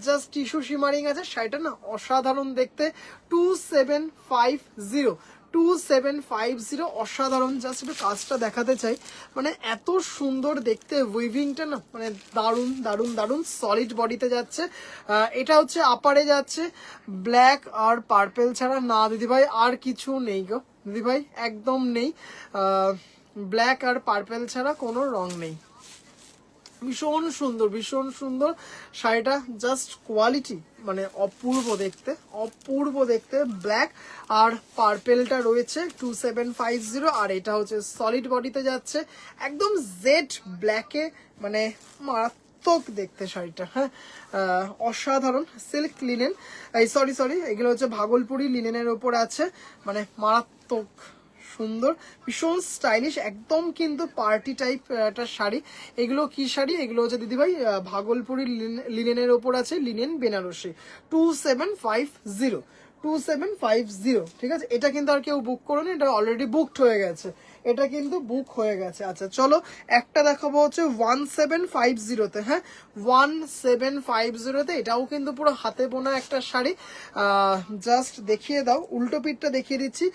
জাস্ট টিস্যু শিমারিং আছে। শাড়িটা না অসাধারণ দেখতে, 2750 2750 অসাধারণ। জাস্ট একটু কাজটা দেখাতে চাই, মানে এত সুন্দর দেখতে, উইভিংটা না মানে দারুণ দারুণ দারুণ। সলিড বডিতে যাচ্ছে। এটা হচ্ছে আপারে যাচ্ছে ব্ল্যাক আর পার্পেল ছাড়া। না দিদিভাই আর কিছু নেই গো দিদিভাই, একদম নেই। ব্ল্যাক আর পার্পেল ছাড়া কোনো রং নেই। ভীষণ সুন্দর ভীষণ সুন্দর শাড়িটা, জাস্ট কোয়ালিটি মানে অপূর্ব দেখতে, অপূর্ব দেখতে। ব্ল্যাক আর পার্পেলটা রয়েছে 2750, আর এটা হচ্ছে সলিড বডিতে যাচ্ছে একদম জেড ব্ল্যাকে, মানে মারাত্মক দেখতে শাড়িটা। হ্যাঁ অসাধারণ সিল্ক লিনেন, এই সরি এগুলো হচ্ছে ভাগলপুরি লিনেনের ওপর আছে, মানে মারাত্মক সুন্দর, ভীষণ স্টাইলিশ, একদম কিন্তু পার্টি টাইপ একটা শাড়ি। এগুলো কি শাড়ি? এগুলো হচ্ছে দিদিভাই ভাগলপুরি লিনেনের ওপর আছে, লিনেন বেনারসি 2750 2750। ঠিক আছে, এটা কিন্তু আর কেউ বুক করোনি, এটা অলরেডি বুকড হয়ে গেছে, এটা কিন্তু বুক হয়ে গেছে। আচ্ছা চলো একটা দেখাবো হচ্ছে 1750-তে। হ্যাঁ 1750-তে, এটাও কিন্তু পুরো হাতে বোনা একটা শাড়ি। জাস্ট দেখিয়ে দাও, উল্টো পিঠটা দেখিয়ে দিচ্ছি।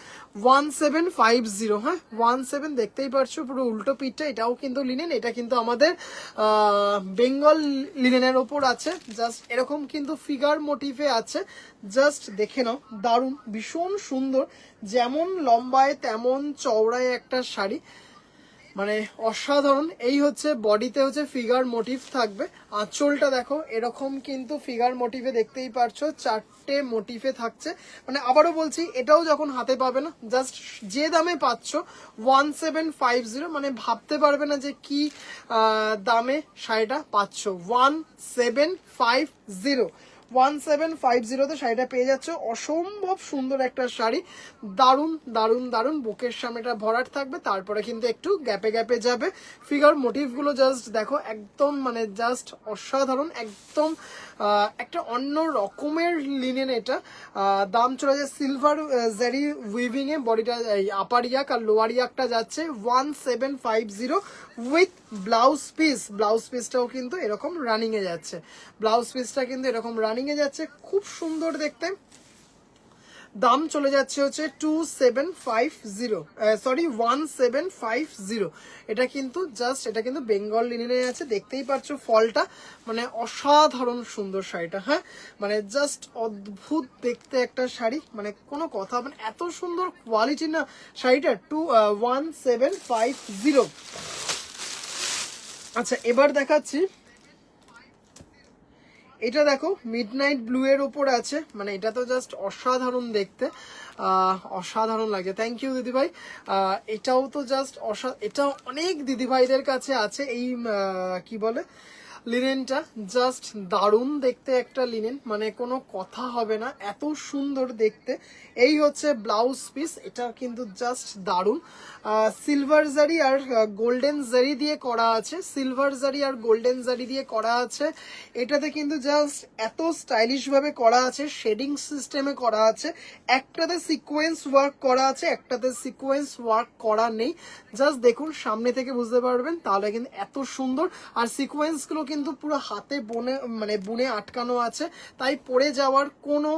1750, হ্যাঁ 17 দেখতেই পারছো, পুরো উল্টো পিঠটা। এটাও কিন্তু লিনেন, এটা কিন্তু আমাদের বেঙ্গল লিনেনের ওপর আছে। জাস্ট এরকম কিন্তু ফিগার মোটিভে আছে, জাস্ট দেখে নাও, দারুণ ভীষণ সুন্দর, যেমন লম্বায় তেমন চওড়ায় একটা শাড়ি, মানে অসাধারণ। এই হচ্ছে বডিতে হচ্ছে ফিগার মোটিভ থাকবে, আঁচলটা দেখো এরকম কিন্তু ফিগার মোটিভে দেখতেই পারছো, 4টে মোটিভে থাকছে। মানে আবারও বলছি, এটাও যখন হাতে পাবে না, জাস্ট যে দামে পাচ্ছ 1750, মানে ভাবতে পারবে না যে কি দামে শাড়িটা পাচ্ছ। 1750 1750-তে শাড়িটা পেয়ে যাচ্ছে। অসম্ভব সুন্দর একটা শাড়ি, দারুণ দারুণ দারুণ। বুকের সামনেটা ভরাট থাকবে, তারপরে কিন্তু একটু গ্যাপে গ্যাপে যাবে। ফিগার মোটিভগুলো জাস্ট দেখো, একদম মানে জাস্ট অসাধারণ, একদম একটা অন্য রকমের লিনেন এটা। দাম চলে যায় সিলভার জারি উইভিং এ, বডিটা আপার ইয়াক আর লোয়ার ইয়াকটা যাচ্ছে 1750 উইথ ব্লাউজ পিস। ব্লাউজ পিসটাও কিন্তু এরকম রানিং এ যাচ্ছে, ব্লাউজ পিসটা কিন্তু এরকম রানিং এ যাচ্ছে, খুব সুন্দর দেখতে। দাম চলে যাচ্ছে হচ্ছে 1750, এটা কিন্তু জাস্ট, এটা কিন্তু বেঙ্গল লিনেনে আছে, দেখতেই পাচ্ছ ফলটা, মানে অসাধারণ সুন্দর শাড়িটা। হ্যাঁ মানে জাস্ট অদ্ভুত দেখতে একটা শাড়ি, মানে কোনো কথা, মানে এত সুন্দর কোয়ালিটি না শাড়িটা। 1750। আচ্ছা এবার দেখাচ্ছি, এটা দেখো মিডনাইট ব্লু এর ওপর আছে, মানে এটা তো জাস্ট অসাধারণ দেখতে, অসাধারণ লাগে। থ্যাংক ইউ দিদিভাই। এটাও তো জাস্ট এটাও অনেক দিদিভাইদের কাছে আছে এই কি বলে লিনেনটা, জাস্ট দারুণ দেখতে একটা লিনেন, মানে কোনো কথা হবে না, এত সুন্দর দেখতে। এই হচ্ছে ব্লাউজ পিস, এটা কিন্তু জাস্ট দারুণ। সিলভার জারি আর গোল্ডেন জারি দিয়ে করা আছে, সিলভার জারি আর গোল্ডেন জারি দিয়ে করা আছে। এটাতে কিন্তু জাস্ট এত স্টাইলিশ ভাবে করা আছে, শেডিং সিস্টেমে করা আছে, একটাতে সিকোয়েন্স ওয়ার্ক করা আছে, একটাতে সিকোয়েন্স ওয়ার্ক করা নেই। জাস্ট দেখুন সামনে থেকে বুঝতে পারবেন, তাহলে কিন্তু এত সুন্দর। আর সিকোয়েন্স গুলো কিন্তু পুরো হাতে বুনে আটকানো আছে, তাই পড়ে যাওয়ার কোনো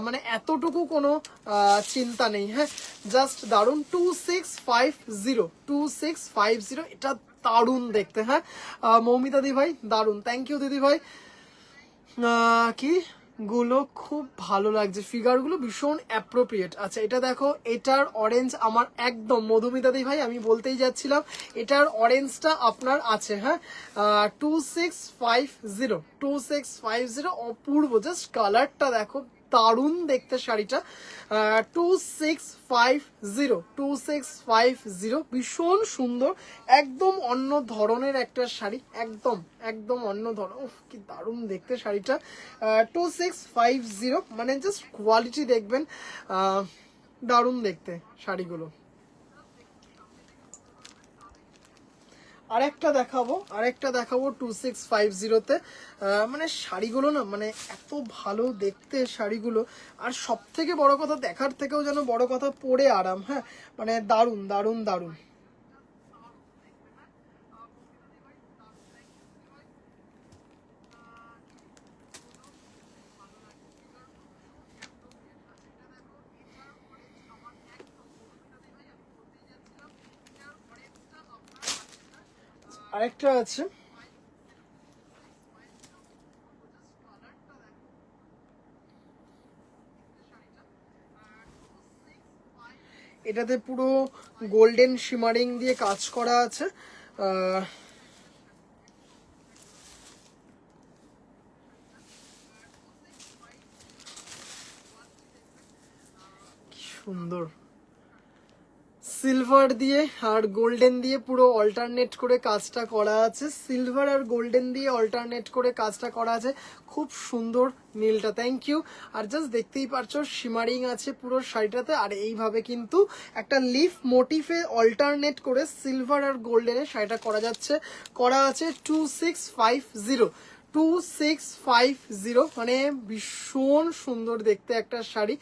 মানে এতটুকু কোনো চিন্তা নেই। হ্যাঁ, জাস্ট দারুণ। 2650 এটা দারুণ দেখতে। হ্যাঁ মৌমিতা দি ভাই দারুণ, থ্যাংক ইউ দিদি ভাই। কি গুলো খুব ভালো লাগছে, ফিগারগুলো ভীষণ অ্যাপ্রোপ্রিয়েট। আচ্ছা এটা দেখো, এটার অরেঞ্জ আমার একদম, মধুমিতা দি ভাই আমি বলতেই যাচ্ছিলাম, এটার অরেঞ্জটা আপনার আছে। হ্যাঁ 2650 অপূর্ব, জাস্ট কালারটা দেখো, দারুণ দেখতে শাড়িটা। 2650 ভীষণ সুন্দর, একদম অন্য ধরনের একটা শাড়ি, একদম একদম অন্য ধরন। উফ কি দারুণ দেখতে শাড়িটা। 2650 মানে জাস্ট কোয়ালিটি দেখবেন, দারুণ দেখতে শাড়িগুলো। আরেকটা দেখাবো 2650-তে। মানে শাড়িগুলো না, মানে এত ভালো দেখতে শাড়িগুলো, আর সব থেকে বড় কথা, দেখার থেকেও যেন বড় কথা, পরে আরাম। হ্যাঁ মানে দারুণ দারুণ দারুণ। আরেকটা আছে, এটাতে পুরো গোল্ডেন শিমারিং দিয়ে কাজ করা আছে। কি সুন্দর, সিলভার দিয়ে আর গোল্ডেন দিয়ে পুরো অল্টারনেট করে কাজটা করা আছে, সিলভার আর গোল্ডেন দিয়ে অল্টারনেট করে কাজটা করা আছে, খুব সুন্দর নীলটা, থ্যাংক ইউ। আর জাস্ট দেখতেই পারছো শিমারিং আছে পুরো শাড়িটাতে, আর এইভাবে কিন্তু একটা লিফ মোটিফে অল্টারনেট করে সিলভার আর গোল্ডেনের শাড়িটা করা যাচ্ছে, করা আছে। 2650 মানে ভীষণ সুন্দর দেখতে একটা শাড়ি,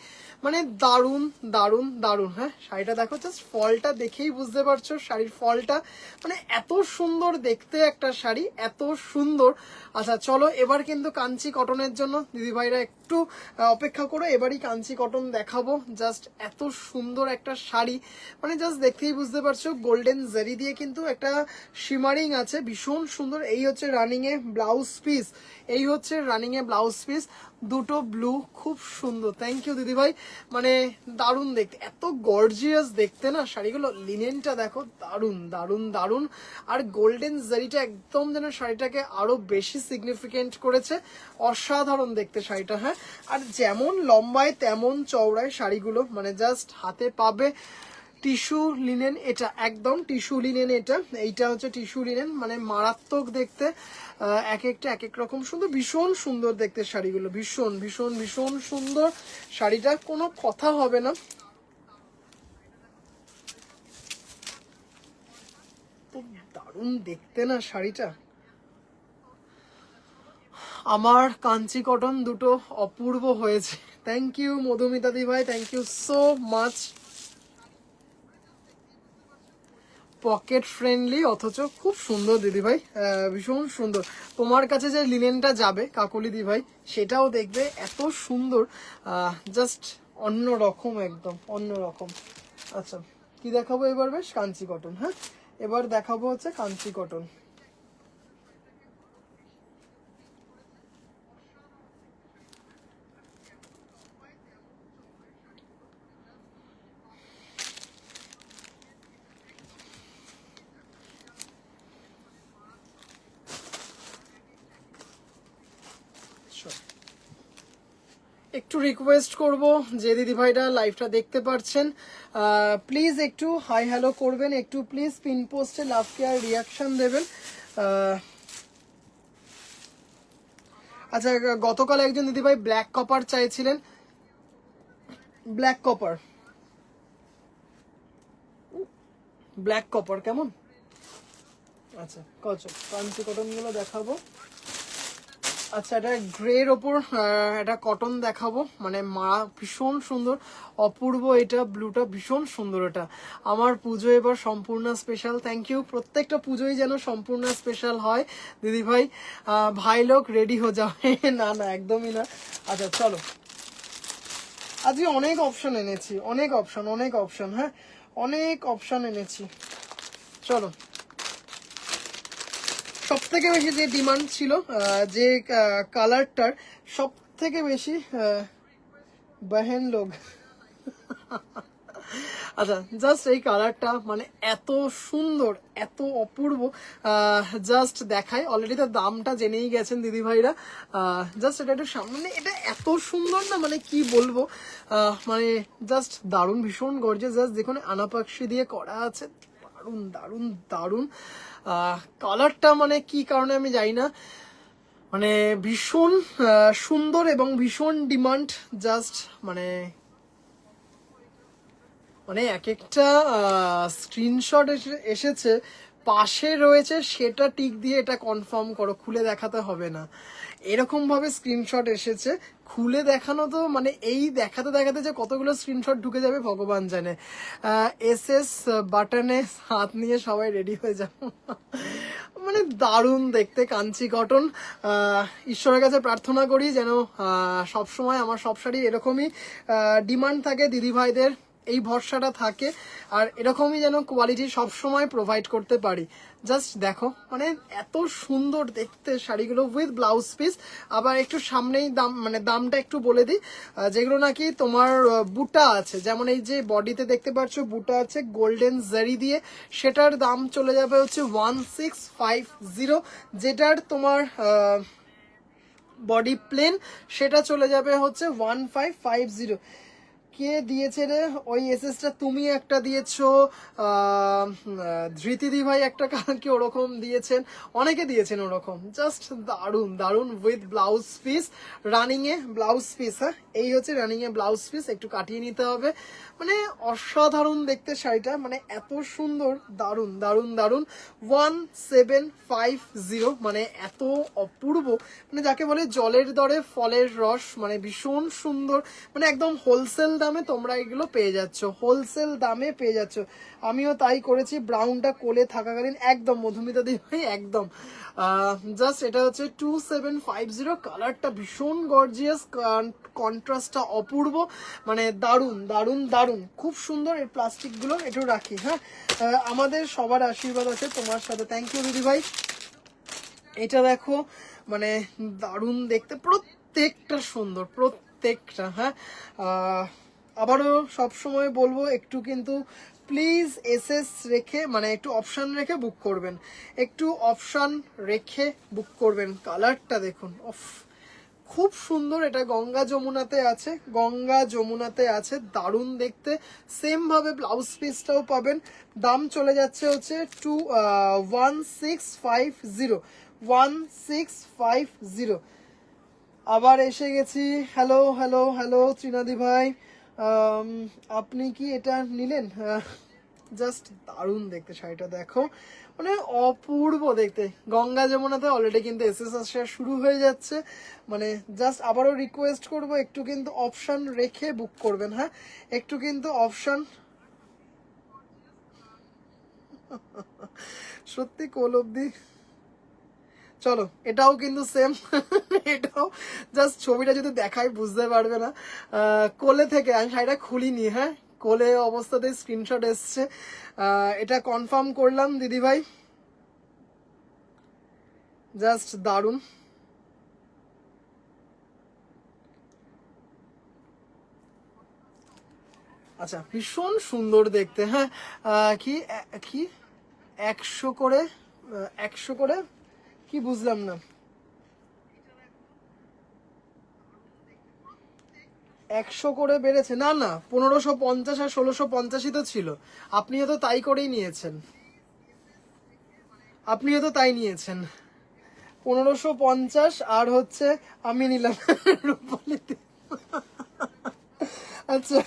মানে দারুণ দারুণ দারুণ। হ্যাঁ শাড়িটা দেখো, জাস্ট ফলটা দেখেই বুঝতে পারছো শাড়ির ফলটা, মানে এত সুন্দর দেখতে একটা শাড়ি, এত সুন্দর। আচ্ছা চলো এবার কিন্তু কাঞ্চি কটনের জন্য দিদিভাইরা একটু অপেক্ষা করো, এবারই কাঞ্চি কটন দেখাবো। জাস্ট এত সুন্দর একটা শাড়ি, মানে জাস্ট দেখতেই বুঝতে পারছো, গোল্ডেন জারি দিয়ে কিন্তু একটা শিমারিং আছে, ভীষণ সুন্দর। এই হচ্ছে রানিং এ ব্লাউজ পিস, এই হচ্ছে রানিং এ ব্লাউজ পিস, দুটো ব্লু, খুব সুন্দর, থ্যাংক ইউ দিদিভাই। মানে দারুণ দেখতে, এত গর্জিয়াস দেখতে না শাড়িগুলো, লিনেনটা দেখো দারুণ দারুণ দারুণ, আর গোল্ডেন জারিটা একদম যেন শাড়িটাকে আরো বেশি সিগনিফিকেন্ট করেছে, অসাধারণ দেখতে শাড়িটা। হ্যাঁ আর যেমন লম্বায় তেমন চওড়ায় শাড়িগুলো, মানে জাস্ট হাতে পাবে টিস্যু লিনেন, এটা একদম টিস্যু লিনেন, এইটা হচ্ছে টিস্যু লিনেন, মানে মারাত্মক দেখতে, এক একটা এক এক রকম সুন্দর, ভীষণ সুন্দর দেখতে শাড়িগুলো, ভীষণ ভীষণ ভীষণ সুন্দর শাড়িটা, কোনো কথা হবে না। তো দারুণ দেখতে না শাড়িটা। আমার কাঞ্চি কটন দুটো অপূর্ব হয়েছে, থ্যাংক ইউ মধুমিতা দি ভাই, thank you so much. Pocket friendly অথচ খুব সুন্দর দিদি ভাই, ভীষণ সুন্দর। তোমার কাছে যে লিনেনটা যাবে কাকলি দি ভাই, সেটাও দেখবে এত সুন্দর, জাস্ট অন্য রকম, একদম অন্য রকম। আচ্ছা কি দেখাবো এবার, বেশ কাঞ্চি কটন। হ্যাঁ এবার দেখাবো হচ্ছে কাঞ্চি কটন। একটু রিকোয়েস্ট করব যে দিদি ভাইরা লাইভটা দেখতে পারছেন প্লিজ একটু হাই হ্যালো করবেন, একটু প্লিজ পিন পোস্টে লাভ কেয়ার রিয়াকশন দেবেন। আচ্ছা, গতকাল একজন দিদি ভাই ব্ল্যাক কপার চাইছিলেন, ব্ল্যাক কপার, ব্ল্যাক কপার কেমন? আচ্ছা কাঞ্চি কটন গুলো দেখাবো। আচ্ছা, এটা গ্রের ওপর এটা কটন দেখাবো, মানে মা ভীষণ সুন্দর, অপূর্ব, এটা ব্লুটা ভীষণ সুন্দর। এটা আমার পুজো এবার সম্পূর্ণ স্পেশাল। থ্যাংক ইউ, প্রত্যেকটা পুজোই যেন সম্পূর্ণ স্পেশাল হয় দিদি ভাই। ভাই লোক রেডি হয়ে যাবে না না একদমই না। আচ্ছা চলো, আজকে অনেক অপশন এনেছি, অনেক অপশন, হ্যাঁ অনেক অপশন এনেছি। চলো, সব থেকে বেশি যে ডিমান্ড ছিল, যে কালারটার সব থেকে বেশি বাহেন লোক, আচ্ছা জাস্ট এই কালারটা মানে এত সুন্দর, এত অপূর্ব, জাস্ট দেখাই। অলরেডি তার দামটা জেনেই গেছেন দিদি ভাইরা। জাস্ট এটা একটু সামনে, এটা এত সুন্দর না, মানে কি বলবো, মানে জাস্ট দারুণ, ভীষণ গর্জিয়াস। জাস্ট দেখুন আনাপাকশি দিয়ে করা আছে, দারুণ দারুণ দারুণ। কালারটা মানে কি কারণে আমি জানি না, মানে ভীষণ সুন্দর এবং ভীষণ ডিমান্ড। জাস্ট মানে মানে এক একটা স্ক্রিনশট এসেছে, পাশে রয়েছে সেটা টিক দিয়ে এটা কনফার্ম করো, খুলে দেখাতে হবে না, এরকম ভাবে স্ক্রিনশট এসেছে। খুলে দেখানো তো মানে এই দেখাতে দেখাতে যে কতগুলো স্ক্রিনশট ঢুকে যাবে ভগবান জানে। এসএস বাটনে হাত নিয়ে সবাই রেডি হয়ে যাও। মানে দারুণ দেখতে কাঞ্চি কটন। ঈশ্বরের কাছে প্রার্থনা করি যেন সবসময় আমার সব শাড়ি এরকমই ডিমান্ড থাকে, দিদি ভাইদের এই ভরসাটা থাকে, আর এরকমই যেন কোয়ালিটি সবসময় প্রোভাইড করতে পারি। জাস্ট দেখো মানে এত সুন্দর দেখতে শাড়িগুলো উইথ ব্লাউজ পিস। আবার একটু সামনেই দাম, মানে দামটা একটু বলে দিই, যেগুলো নাকি তোমার বুটা আছে, যেমন এই যে বডিতে দেখতে পাচ্ছ বুটা আছে গোল্ডেন জারি দিয়ে, সেটার দাম চলে যাবে হচ্ছে 1650। যেটার তোমার বডি প্লেন সেটা চলে যাবে হচ্ছে 1550। কে দিয়েছে রে ওই এসএসটা? তুমি একটা দিয়েছো, ধৃতিদি ভাই একটা কালকে ওরকম দিয়েছেন, অনেকে দিয়েছেন ওরকম। জাস্ট দারুন দারুন with blouse piece, running A blouse piece. হ্যাঁ এই হচ্ছে রানিং এ ব্লাউজ পিস, একটু কাটিয়ে নিতে হবে। মানে অসাধারণ দেখতে শাড়িটা, মানে এত সুন্দর, দারুন দারুন দারুন। 1750, মানে এত অপূর্ব, মানে যাকে বলে জলের দরে ফলের রস, মানে ভীষণ সুন্দর, মানে একদম হোলসেল দামে তোমরা এগুলো পেয়ে যাচ্ছ, হোলসেল দামে পেয়ে যাচ্ছ। আমিও তাই করেছি, ব্রাউনটা কোলে থাকাকালীন একদম মধুমিতা দি ভাই একদম। জাস্ট এটা হচ্ছে 2750, কালারটা ভীষণ গর্জিয়াস, কন্ট্রাস্টটা অপূর্ব, মানে দারুন দারুন দারুন, খুব সুন্দর। এই প্লাস্টিকগুলো একটু রাখি, হ্যাঁ আমাদের সবার আশীর্বাদ আছে তোমার সাথে। থ্যাংক ইউ দিদি ভাই। এটা দেখো মানে দারুণ দেখতে, প্রত্যেকটা সুন্দর, প্রত্যেকটা। হ্যাঁ আবারও সবসময় বলবো একটু কিন্তু প্লিজ এসএস রেখে, মানে একটু অপশান রেখে বুক করবেন, একটু অপশান রেখে বুক করবেন। কালারটা দেখুন, অফ খুব সুন্দর। এটা গঙ্গা যমুনাতে আছে, গঙ্গা যমুনাতে আছে, দারুণ দেখতে। সেম ভাবে ব্লাউজ পিসটাও পাবেন। দাম চলে যাচ্ছে হচ্ছে 1650, 1650। আবার এসে গেছি। হ্যালো হ্যালো হ্যালো ত্রিনাদি ভাই, আপনি কি এটা নিলেন? জাস্ট দারুণ দেখতে শাড়িটা, দেখো মানে অপূর্ব দেখতে। গঙ্গা যমুনাতে অলরেডি কিন্তু এসএস আসা শুরু হয়ে যাচ্ছে, মানে জাস্ট আবারও রিকোয়েস্ট করব একটু কিন্তু অপশন রেখে বুক করবেন। হ্যাঁ একটু কিন্তু অপশন, সত্যি কোল অব্দি। চলো এটাও কিন্তু সেম, এটাও জাস্ট ছবিটা যদি দেখাই বুঝতে পারবে না। কোলে থেকে আমি শাড়িটা খুলিনি, হ্যাঁ কোলে অবস্থাতে স্ক্রিনশট এসছে। এটা কনফার্ম করলাম দিদি ভাই, জাস্ট দারুণ। আচ্ছা ভীষণ সুন্দর দেখতে। হ্যাঁ কি কি 100 করে, 100 করে কি বুঝলাম না। 100 করে বেড়েছে, না না 1550 আর 1650ই তো ছিল, আপনিও তো তাই করেই নিয়েছেন, আপনিও তো তাই নিয়েছেন 1550 আর হচ্ছে আমি নিলাম রূপালীতে। আচ্ছা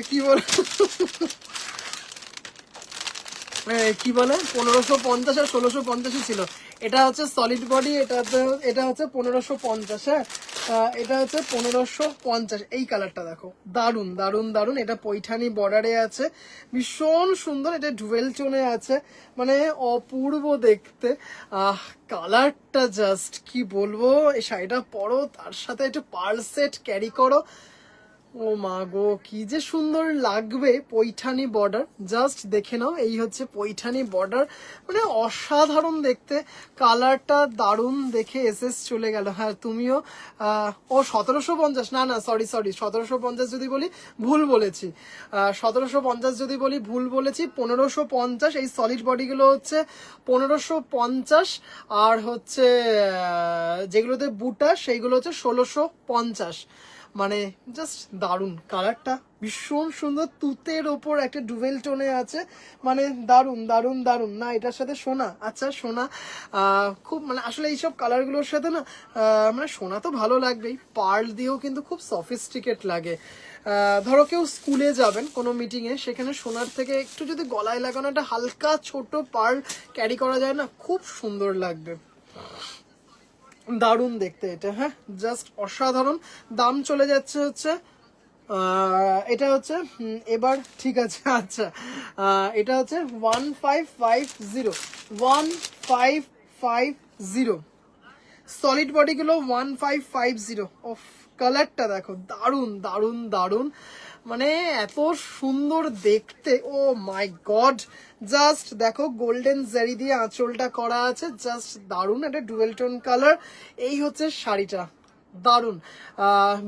কি বল কি বলে 1550 আর 1650ই ছিল, এটা হচ্ছে সলিড বডি, এটা হচ্ছে 1550, হ্যাঁ এটা হচ্ছে 1550। এই কালারটা দেখো, দারুন দারুন দারুন, এটা পৈঠানি বর্ডারে আছে, ভীষণ সুন্দর, এটা ডুয়েল টোনে আছে, মানে অপূর্ব দেখতে। কালারটা জাস্ট কি বলবো, এই শাড়িটা পরো, তার সাথে একটু পার্ল সেট ক্যারি করো, ও মা গো কি যে সুন্দর লাগবে। পৈঠানি বর্ডার জাস্ট দেখে নাও, এই হচ্ছে পৈঠানি বর্ডার, মানে অসাধারণ দেখতে, কালারটা দারুণ, দেখে এসএস চলে গেল। হ্যাঁ তুমিও ও 1750, না না সরি 1750 যদি বলি ভুল বলেছি, 1750 যদি বলি ভুল বলেছি, 1550। এই সলিড বডিগুলো হচ্ছে 1550, আর হচ্ছে যেগুলোতে বুটা সেইগুলো হচ্ছে 1650। মানে জাস্ট দারুন, কালারটা ভীষণ সুন্দর, তুতের ওপর একটা ডুয়েল টোনে আছে, মানে দারুন দারুন দারুন। না এটার সাথে সোনা, আচ্ছা সোনা খুব, মানে আসলে এইসব কালারগুলোর সাথে না মানে সোনা তো ভালো লাগবেই, পার্ল দিয়েও কিন্তু খুব সফিস্টিকেট লাগে। ধরো কেউ স্কুলে যাবেন কোনো মিটিংয়ে, সেখানে সোনার থেকে একটু যদি গলায় লাগানো একটা হালকা ছোট পার্ল ক্যারি করা যায় না, খুব সুন্দর লাগবে, দারুণ দেখতে এটা। হ্যাঁ জাস্ট অসাধারণ। দাম চলে যাচ্ছে হচ্ছে এটা হচ্ছে এবার ঠিক আছে, আচ্ছা এটা হচ্ছে 1550, 1550, সলিড বডিগুলো 1550। ও কালারটা দেখো, দারুন দারুন দারুন, মানে এত সুন্দর দেখতে, ও মাই গড, জাস্ট দেখো গোল্ডেন জারি দিয়ে আঁচলটা করা আছে, জাস্ট দারুন, একটা ডুয়েল টোন কালার। এই হচ্ছে শাড়িটা, দারুন,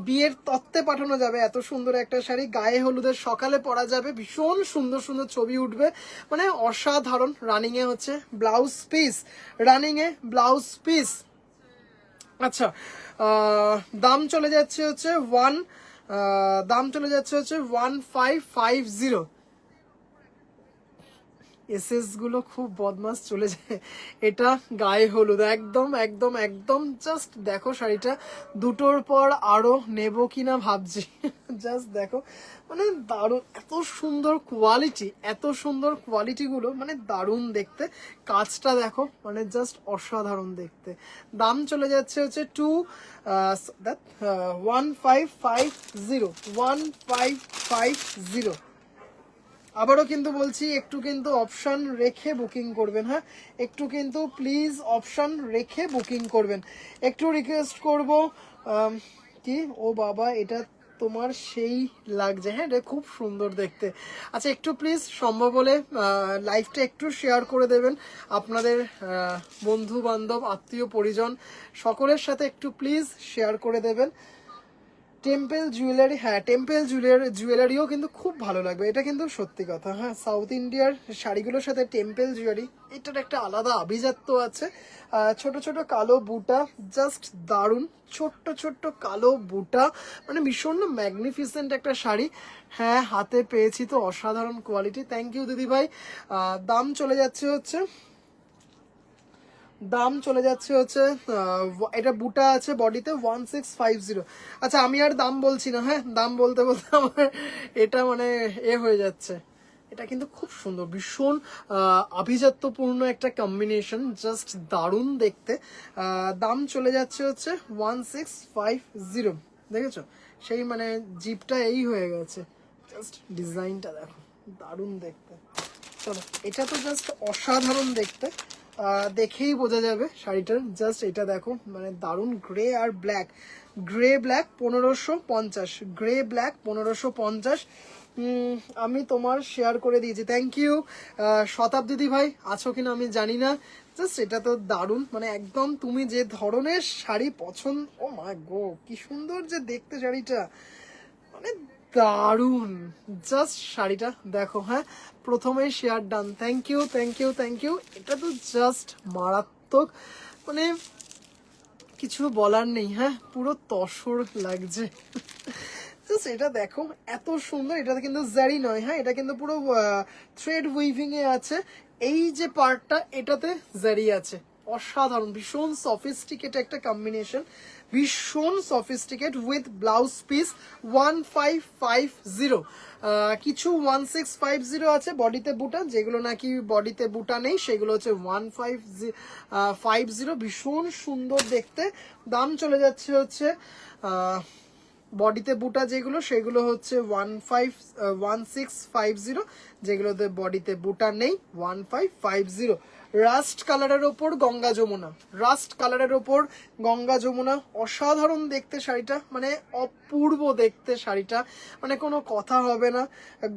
বিয়ের তত্ত্বে পাঠানো যাবে, এত সুন্দর একটা শাড়ি, গায়ে হলুদের সকালে পরা যাবে, ভীষণ সুন্দর সুন্দর ছবি উঠবে, মানে অসাধারণ। রানিং এ হচ্ছে ব্লাউজ পিস, রানিং এ ব্লাউজ পিস। আচ্ছা দাম চলে যাচ্ছে হচ্ছে দাম চলে যাচ্ছে হচ্ছে 1550। এসএস গুলো খুব বদমাস চলে যায়। এটা গায়ে হলুদ, একদম একদম একদম, জাস্ট দেখো শাড়িটা, দুটোর পর আরো নেব কিনা ভাবছি, জাস্ট দেখো, মানে দারুণ, এত সুন্দর কোয়ালিটি, এত সুন্দর কোয়ালিটি গুলো, মানে দারুণ দেখতে, কাজটা দেখো, মানে জাস্ট অসাধারণ দেখতে। দাম চলে যাচ্ছে হচ্ছে 1550, 1550। আবারও কিন্তু বলছি, একটু কিন্তু অপশন রেখে বুকিং করবেন, হ্যাঁ একটু কিন্তু প্লিজ অপশন রেখে বুকিং করবেন। একটু রিকোয়েস্ট করব, কি ও বাবা এটা তোমার সেই লাগছে, হ্যাঁ এটা খুব সুন্দর দেখতে। আচ্ছা একটু প্লিজ সম্ভব হলে লাইভটা একটু শেয়ার করে দেবেন, আপনাদের বন্ধু বান্ধব আত্মীয় পরিজন সকলের সাথে একটু প্লিজ শেয়ার করে দেবেন। টেম্পল জুয়েলারি, হ্যাঁ টেম্পল জুয়েলারিও কিন্তু খুব ভালো লাগবে, এটা কিন্তু সত্যি কথা। হ্যাঁ সাউথ ইন্ডিয়ার শাড়িগুলোর সাথে টেম্পল জুয়েলারি, এটার একটা আলাদা আভিজাত্য আছে। ছোট ছোট কালো বুটা, জাস্ট দারুণ, ছোট্ট ছোট্ট কালো বুটা, মানে ভীষণ ম্যাগনিফিসেন্ট একটা শাড়ি। হ্যাঁ হাতে পেয়েছি তো, অসাধারণ কোয়ালিটি, থ্যাংক ইউ দিদি ভাই। দাম চলে যাচ্ছে হচ্ছে এটা বুটা আছে বডিতে 1650। আচ্ছা আমি আর দাম বলছি না, হ্যাঁ দাম বলতে বলতে আমার এটা মানে হয়ে যাচ্ছে। এটা কিন্তু খুব সুন্দর, ভীষণ আভিজাত্যপূর্ণ একটা কম্বিনেশন, জাস্ট দারুণ দেখতে। দাম চলে যাচ্ছে হচ্ছে 1650, দেখেছো সেই মানে জিপটা এই হয়ে গেছে, জাস্ট ডিজাইনটা দেখো, দারুণ দেখতে। চলো এটা তো জাস্ট অসাধারণ দেখতে, দেখেই বোঝা যাবে শাড়িটার, জাস্ট এটা দেখো, মানে দারুণ, গ্রে আর black, grey black 1550, grey black 1550। আমি তোমার শেয়ার করে দিয়েছি, থ্যাংক ইউ। শতাব্দী ভাই আছো কিনা আমি জানি না, জাস্ট এটা তো দারুণ, মানে একদম তুমি যে ধরনের শাড়ি পছন্দ, ও মা গো কি সুন্দর যে দেখতে শাড়িটা, মানে দারুণ, জাস্ট শাড়িটা দেখো। হ্যাঁ প্রথমে share done, thank you thank you thank you. এটা তো জাস্ট মারাত্মক, মানে কিছু বলার নেই, হ্যাঁ পুরো তসর লাগছে। জাস্ট এটা দেখো এত সুন্দর, এটা কিন্তু জারি নয়, হ্যাঁ এটা কিন্তু পুরো থ্রেড উইভিং এ আছে। এই যে পার্টটা এটাতে জারি আছে, অসাধারণ, ভীষণ সফিস্টিকেট একটা কম্বিনেশন, ভীষণ সফিস্টিকেট উইথ ব্লাউজ পিস 1550। কিছু 1650 আছে বডিতে বুটা, যেগুলো নাকি বডিতে বুটা নেই সেগুলো হচ্ছে 1550। ভীষণ সুন্দর দেখতে। দাম চলে যাচ্ছে হচ্ছে বডিতে বুটা যেগুলো সেগুলো হচ্ছে 1650, যেগুলোতে বডিতে বুটা নেই 1550। রাস্ট কালারের ওপর গঙ্গা যমুনা, রাস্ট কালারের ওপর গঙ্গা যমুনা, অসাধারণ দেখতে শাড়িটা, মানে অপূর্ব দেখতে শাড়িটা, মানে কোনো কথা হবে না।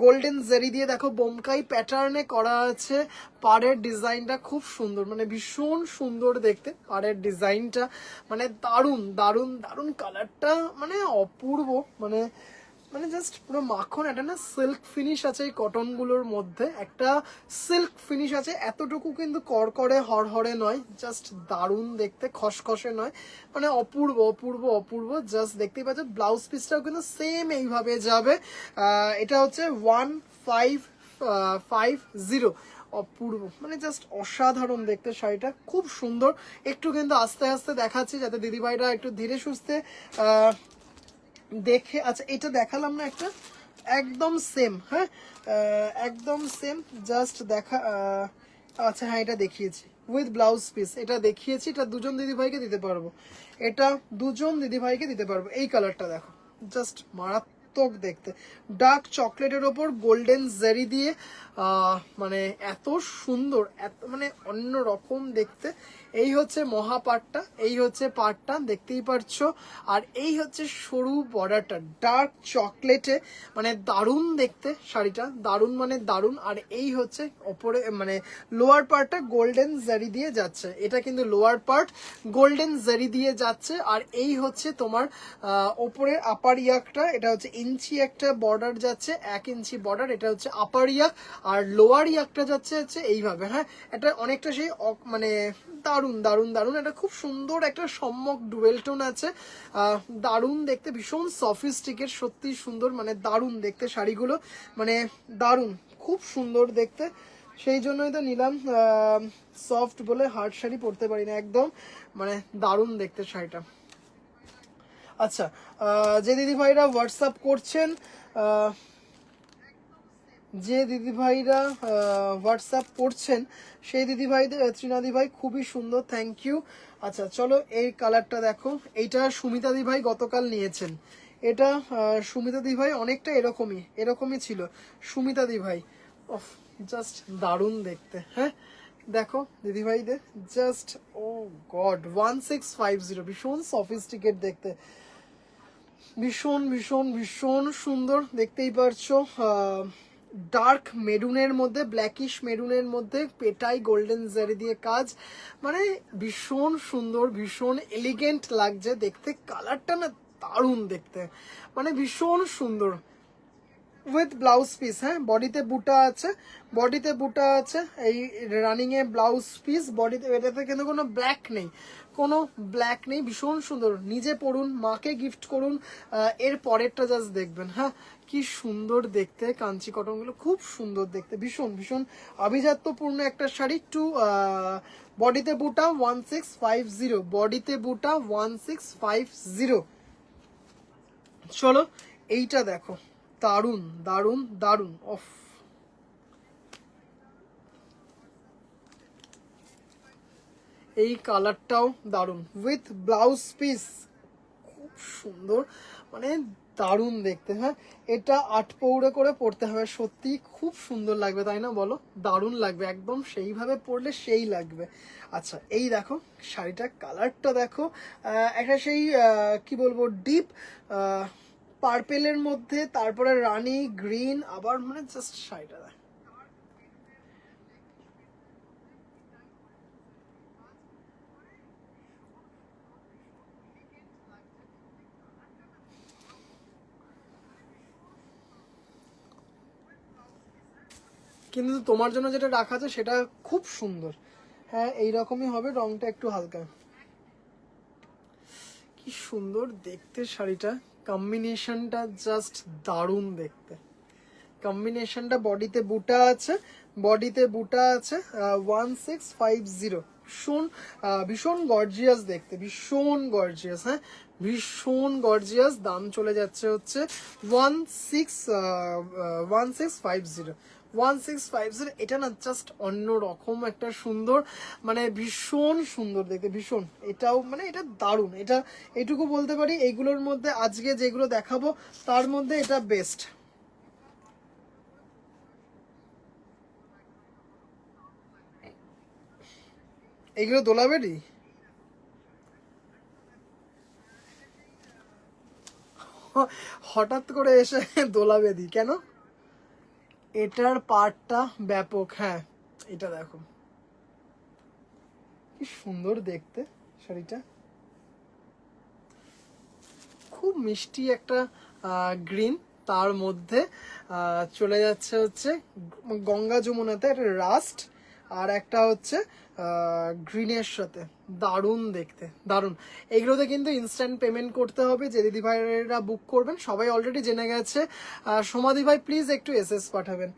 গোল্ডেন জেরি দিয়ে দেখো বোমকাই প্যাটার্নে করা আছে, পাড়ের ডিজাইনটা খুব সুন্দর, মানে ভীষণ সুন্দর দেখতে পাড়ের ডিজাইনটা, মানে দারুণ দারুণ দারুণ, কালারটা মানে অপূর্ব, মানে মানে জাস্ট পুরো মাখন। একটা না সিল্ক ফিনিশ আছে এই কটনগুলোর মধ্যে, একটা সিল্ক ফিনিশ আছে, এতটুকু কিন্তু করকরে হরহরে নয়, জাস্ট দারুণ দেখতে, খসখসে নয়, মানে অপূর্ব অপূর্ব অপূর্ব। জাস্ট দেখতেই পাচ্ছ ব্লাউজ পিসটাও কিন্তু সেম এইভাবে যাবে। এটা হচ্ছে 1550, অপূর্ব, মানে জাস্ট অসাধারণ দেখতে শাড়িটা, খুব সুন্দর। একটু কিন্তু আস্তে আস্তে দেখাচ্ছি যাতে দিদিভাইরা একটু ধীরে সুস্থে দেখে। আচ্ছা এটা দেখালাম না একটা, একদম সেম, হ্যাঁ একদম সেম, জাস্ট দেখা। আচ্ছা হ্যাঁ এটা দেখিয়েছি উইথ ব্লাউজ পিস, এটা দেখিয়েছি, এটা দুজন দিদিভাইকে দিতে পারবো, এটা দুজন দিদিভাইকে দিতে পারবো। এই কালারটা দেখো, জাস্ট মারাত্মক দেখতে, ডার্ক চকলেটের ওপর গোল্ডেন জারি দিয়ে মানে এত সুন্দর, এত মানে অন্য রকম দেখতে। এই হচ্ছে মহা পাটটা, এই হচ্ছে পাটটা দেখতেই পারছো, আর এই হচ্ছে সরু বর্ডারটা ডার্ক চকলেটে, মানে দারুণ দেখতে শাড়িটা, দারুণ মানে দারুণ। আর এই হচ্ছে ওপরে মানে লোয়ার পার্টটা গোল্ডেন জারি দিয়ে যাচ্ছে, এটা কিন্তু লোয়ার পার্ট গোল্ডেন জারি দিয়ে যাচ্ছে। আর এই হচ্ছে তোমার ওপরের আপার ইয়াকটা, এটা হচ্ছে ইঞ্চি একটা বর্ডার যাচ্ছে, 1 ইঞ্চি বর্ডার, এটা হচ্ছে আপার ইয়াক, আর লোয়ার ইয়াকটা যাচ্ছে হচ্ছে এইভাবে, হ্যাঁ এটা অনেকটা সেই মানে দারুণ দারুণ দারুণ, এটা খুব সুন্দর একটা সম্যক ডুয়েল টোন আছে, দারুণ দেখতে, ভীষণ সফিস্টিকেট, সত্যি সুন্দর, মানে দারুণ দেখতে শাড়িগুলো, মানে দারুণ, খুব সুন্দর দেখতে। সেই জন্যই তো নিলাম, সফট বলে হার্ড শাড়ি পরতে পারি না একদম, মানে দারুণ দেখতে শাড়িটা। আচ্ছা যে দিদিভাইরা হোয়াটসঅ্যাপ করছেন, যে দিদিভাইরা হোয়াটসঅ্যাপ করছেন সেই দিদিভাইদের, ত্রিনাদি ভাই খুবই সুন্দর, থ্যাংক ইউ। আচ্ছা চলো এই কালারটা দেখো, এইটা সুমিতা দি ভাই গতকাল নিয়েছেন, এটা সুমিতা দি ভাই অনেকটা এরকমই এরকমই ছিল সুমিতা দি ভাই, অফ জাস্ট দারুণ দেখতে, হ্যাঁ দেখো দিদিভাইদের, জাস্ট ও গড 1650, ভীষণ সফিস্টিকেট দেখতে, ভীষণ ভীষণ ভীষণ সুন্দর, দেখতেই পারছো ডার্ক মেরুনের মধ্যে, ব্ল্যাকিশ মেরুনের মধ্যে পেটাই গোল্ডেন জারি দিয়ে কাজ, মানে ভীষণ সুন্দর, ভীষণ এলিগেন্ট লাগছে দেখতে, কালারটা না দারুণ দেখতে, মানে ভীষণ সুন্দর উইথ ব্লাউজ পিস, হ্যাঁ বডিতে বুটা আছে, বডিতে বুটা আছে, এই রানিং এ ব্লাউজ পিস বডিতে, এটাতে কিন্তু কোনো ব্ল্যাক নেই, কোনো ব্ল্যাক নেই, ভীষণ সুন্দর, নিজে পরুন, মাকে গিফট করুন। এর পরেরটা জাস্ট দেখবেন, হ্যাঁ কি সুন্দর দেখতে, কাঞ্চি কটনগুলো খুব সুন্দর দেখতে, ভীষণ ভীষণ আভিজাত্যপূর্ণ একটা শাড়ি। টু বডিতে বুটা 1650, বডিতে বুটা 1650। চলো এইটা দেখো, দারুণ দারুণ দারুণ, অফ এই কালারটাও দারুণ উইথ ব্লাউজ পিস, খুব সুন্দর, মানে দারুণ দেখতে, হ্যাঁ এটা 8 পৌড়ে করে পরতে হবে, সত্যি খুব সুন্দর লাগবে তাই না বলো, দারুণ লাগবে, একদম সেইভাবে পরলে সেই লাগবে। আচ্ছা এই দেখো শাড়িটা, কালারটা দেখো, একটা সেই কি বলবো ডিপ পার্পেলের মধ্যে, তারপরে রানী গ্রিন, আবার মানে জাস্ট শাড়িটা দেখো, কিন্তু তোমার জন্য যেটা রাখা আছে সেটা খুব সুন্দর, হ্যাঁ এইরকমই হবে, রংটা একটু হালকা, কি সুন্দর দেখতে শাড়িটা, কম্বিনেশনটা জাস্ট দারুণ দেখতে। কম্বিনেশনটা বডিতে বুটা আছে, বডিতে বুটা আছে 1650। ভীষণ ভীষণ গর্জিয়াস দেখতে, ভীষণ গর্জিয়াস। হ্যাঁ, ভীষণ গর্জিয়াস। দাম চলে যাচ্ছে হচ্ছে 1650। 1650। এটা না জাস্ট অন্য রকম একটা সুন্দর, মানে ভীষণ সুন্দর দেখতে, ভীষণ। এটাও মানে এটা দারুণ। এটা এইটুকু বলতে পারি, এইগুলোর মধ্যে আজকে যেগুলো দেখাবো তার মধ্যে এটা বেস্ট। এগুলো দোলাবেরি, হঠাৎ করে এসে দোলাবেদি কেন? এটার পার্টটা ব্যাপক। হ্যাঁ, এটা দেখো কি সুন্দর দেখতে শাড়িটা, খুব মিষ্টি একটা গ্রিন, তার মধ্যে চলে যাচ্ছে হচ্ছে গঙ্গা যমুনাতে একটা রাস্ট, আর একটা হচ্ছে গ্রিনের সাথে। দারুণ দেখতে, দারুণ। এগুলোতে কিন্তু ইনস্ট্যান্ট পেমেন্ট করতে হবে। যে দিদি ভাইরা বুক করবেন সবাই অলরেডি জেনে গেছে। সমাধি ভাই প্লিজ একটু এসএস পাঠাবেন,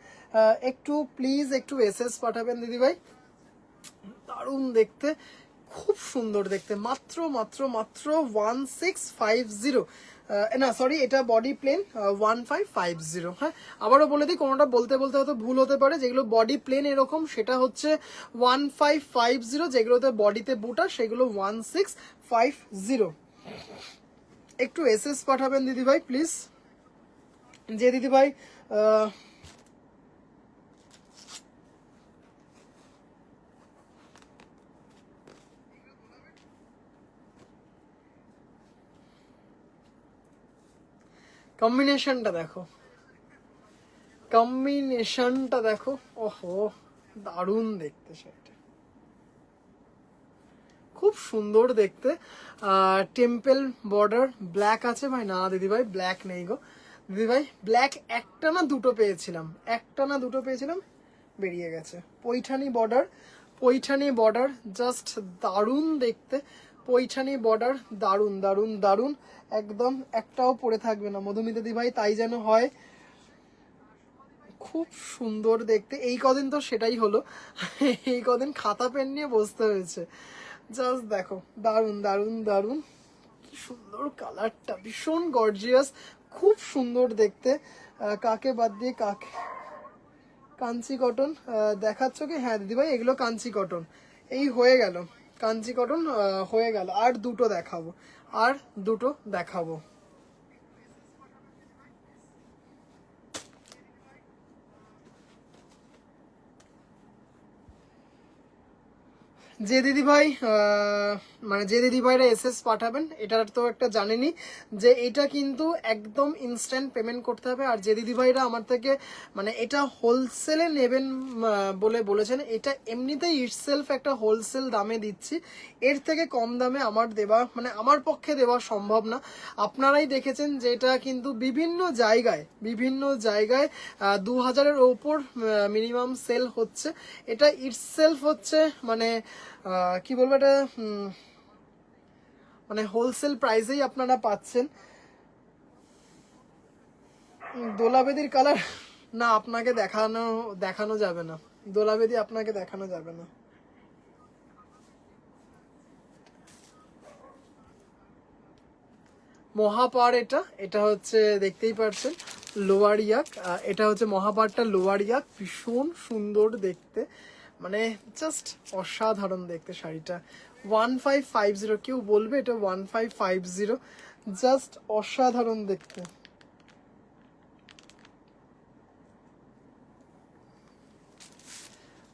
একটু প্লিজ একটু এসএস পাঠাবেন দিদি ভাই। দারুণ দেখতে, খুব সুন্দর দেখতে। মাত্র মাত্র মাত্র 1650। না সরি, এটা বডি প্লেন 1550। হ্যাঁ, আবারও বলে দিই, কোনোটা বলতে বলতে হয়তো ভুল হতে পারে। যেগুলো বডি প্লেন এরকম সেটা হচ্ছে 1550, যেগুলোতে বডিতে বুটা সেগুলো 1650। একটু এসএস পাঠাবেন দিদি ভাই প্লিজ। যে দিদি ভাই কম্বিনেশনটা দেখো, কম্বিনেশনটা দেখো, ওহো দারুণ দেখতে শাড়িটা, খুব সুন্দর দেখতে। টেম্পল বর্ডার ব্ল্যাক আছে ভাই? না দিদি ভাই, ব্ল্যাক নেই গো দিদি ভাই। ব্ল্যাক একটা না দুটো পেয়েছিলাম, একটা না দুটো পেয়েছিলাম, বেরিয়ে গেছে। Paithani border, Paithani border just দারুণ দেখতে। পৈঠানি বর্ডার দারুণ দারুণ দারুণ, একদম একটাও পড়ে থাকবে না মধুমিতা দি ভাই, তাই যেন হয়। খুব সুন্দর দেখতে। এই কদিন তো সেটাই হলো, এই কদিন খাতা পেন নিয়ে বসতে হয়েছে। জাস্ট দেখো, দারুণ দারুণ দারুণ, কি সুন্দর কালারটা, ভীষণ গর্জিয়াস, খুব সুন্দর দেখতে। কাকে বাদ দিয়ে কাকে? কাঞ্চি কটন দেখাচ্ছ কি? হ্যাঁ দিদিভাই, এগুলো কাঞ্চি কটন। এই হয়ে গেল, কাঞ্চি কটন হয়ে গেল। আর দুটো দেখাবো, আর দুটো দেখাবো। যে দিদি ভাই মানে যে দিদি ভাইরা এসএস পাঠাবেন, এটার তো একটা জানেনই যে এটা কিন্তু একদম ইনস্ট্যান্ট পেমেন্ট করতে হবে। আর যে দিদি ভাইরা আমার থেকে মানে এটা হোলসেলে নেবেন বলে বলেছেন, এটা এমনিতেই ইটসেলফ একটা হোলসেল দামে দিচ্ছি। এর থেকে কম দামে আমার দেওয়া মানে আমার পক্ষে দেওয়া সম্ভব না। আপনারাই দেখেছেন যে এটা কিন্তু বিভিন্ন জায়গায়, বিভিন্ন জায়গায় 2000-এর ওপর মিনিমাম সেল হচ্ছে। এটা ইটসেলফ হচ্ছে মানে কি বলবো, এটা মানে হোলসেল প্রাইসেই আপনারা পাচ্ছেন। দোলাবেদির কালার না, আপনাকে দেখানো দেখানো যাবে না। দোলাবেদি আপনাকে দেখানো যাবে না। মহাপার, এটা এটা হচ্ছে দেখতেই পাচ্ছেন লোয়ার ইয়াক। এটা হচ্ছে মহাপারটা লোয়ার ইয়াক, ভীষণ সুন্দর দেখতে, মানে জাস্ট অসাধারণ দেখতে শাড়িটা। 1550, কেউ বলবে এটা 1550? জাস্ট অসাধারণ দেখতে।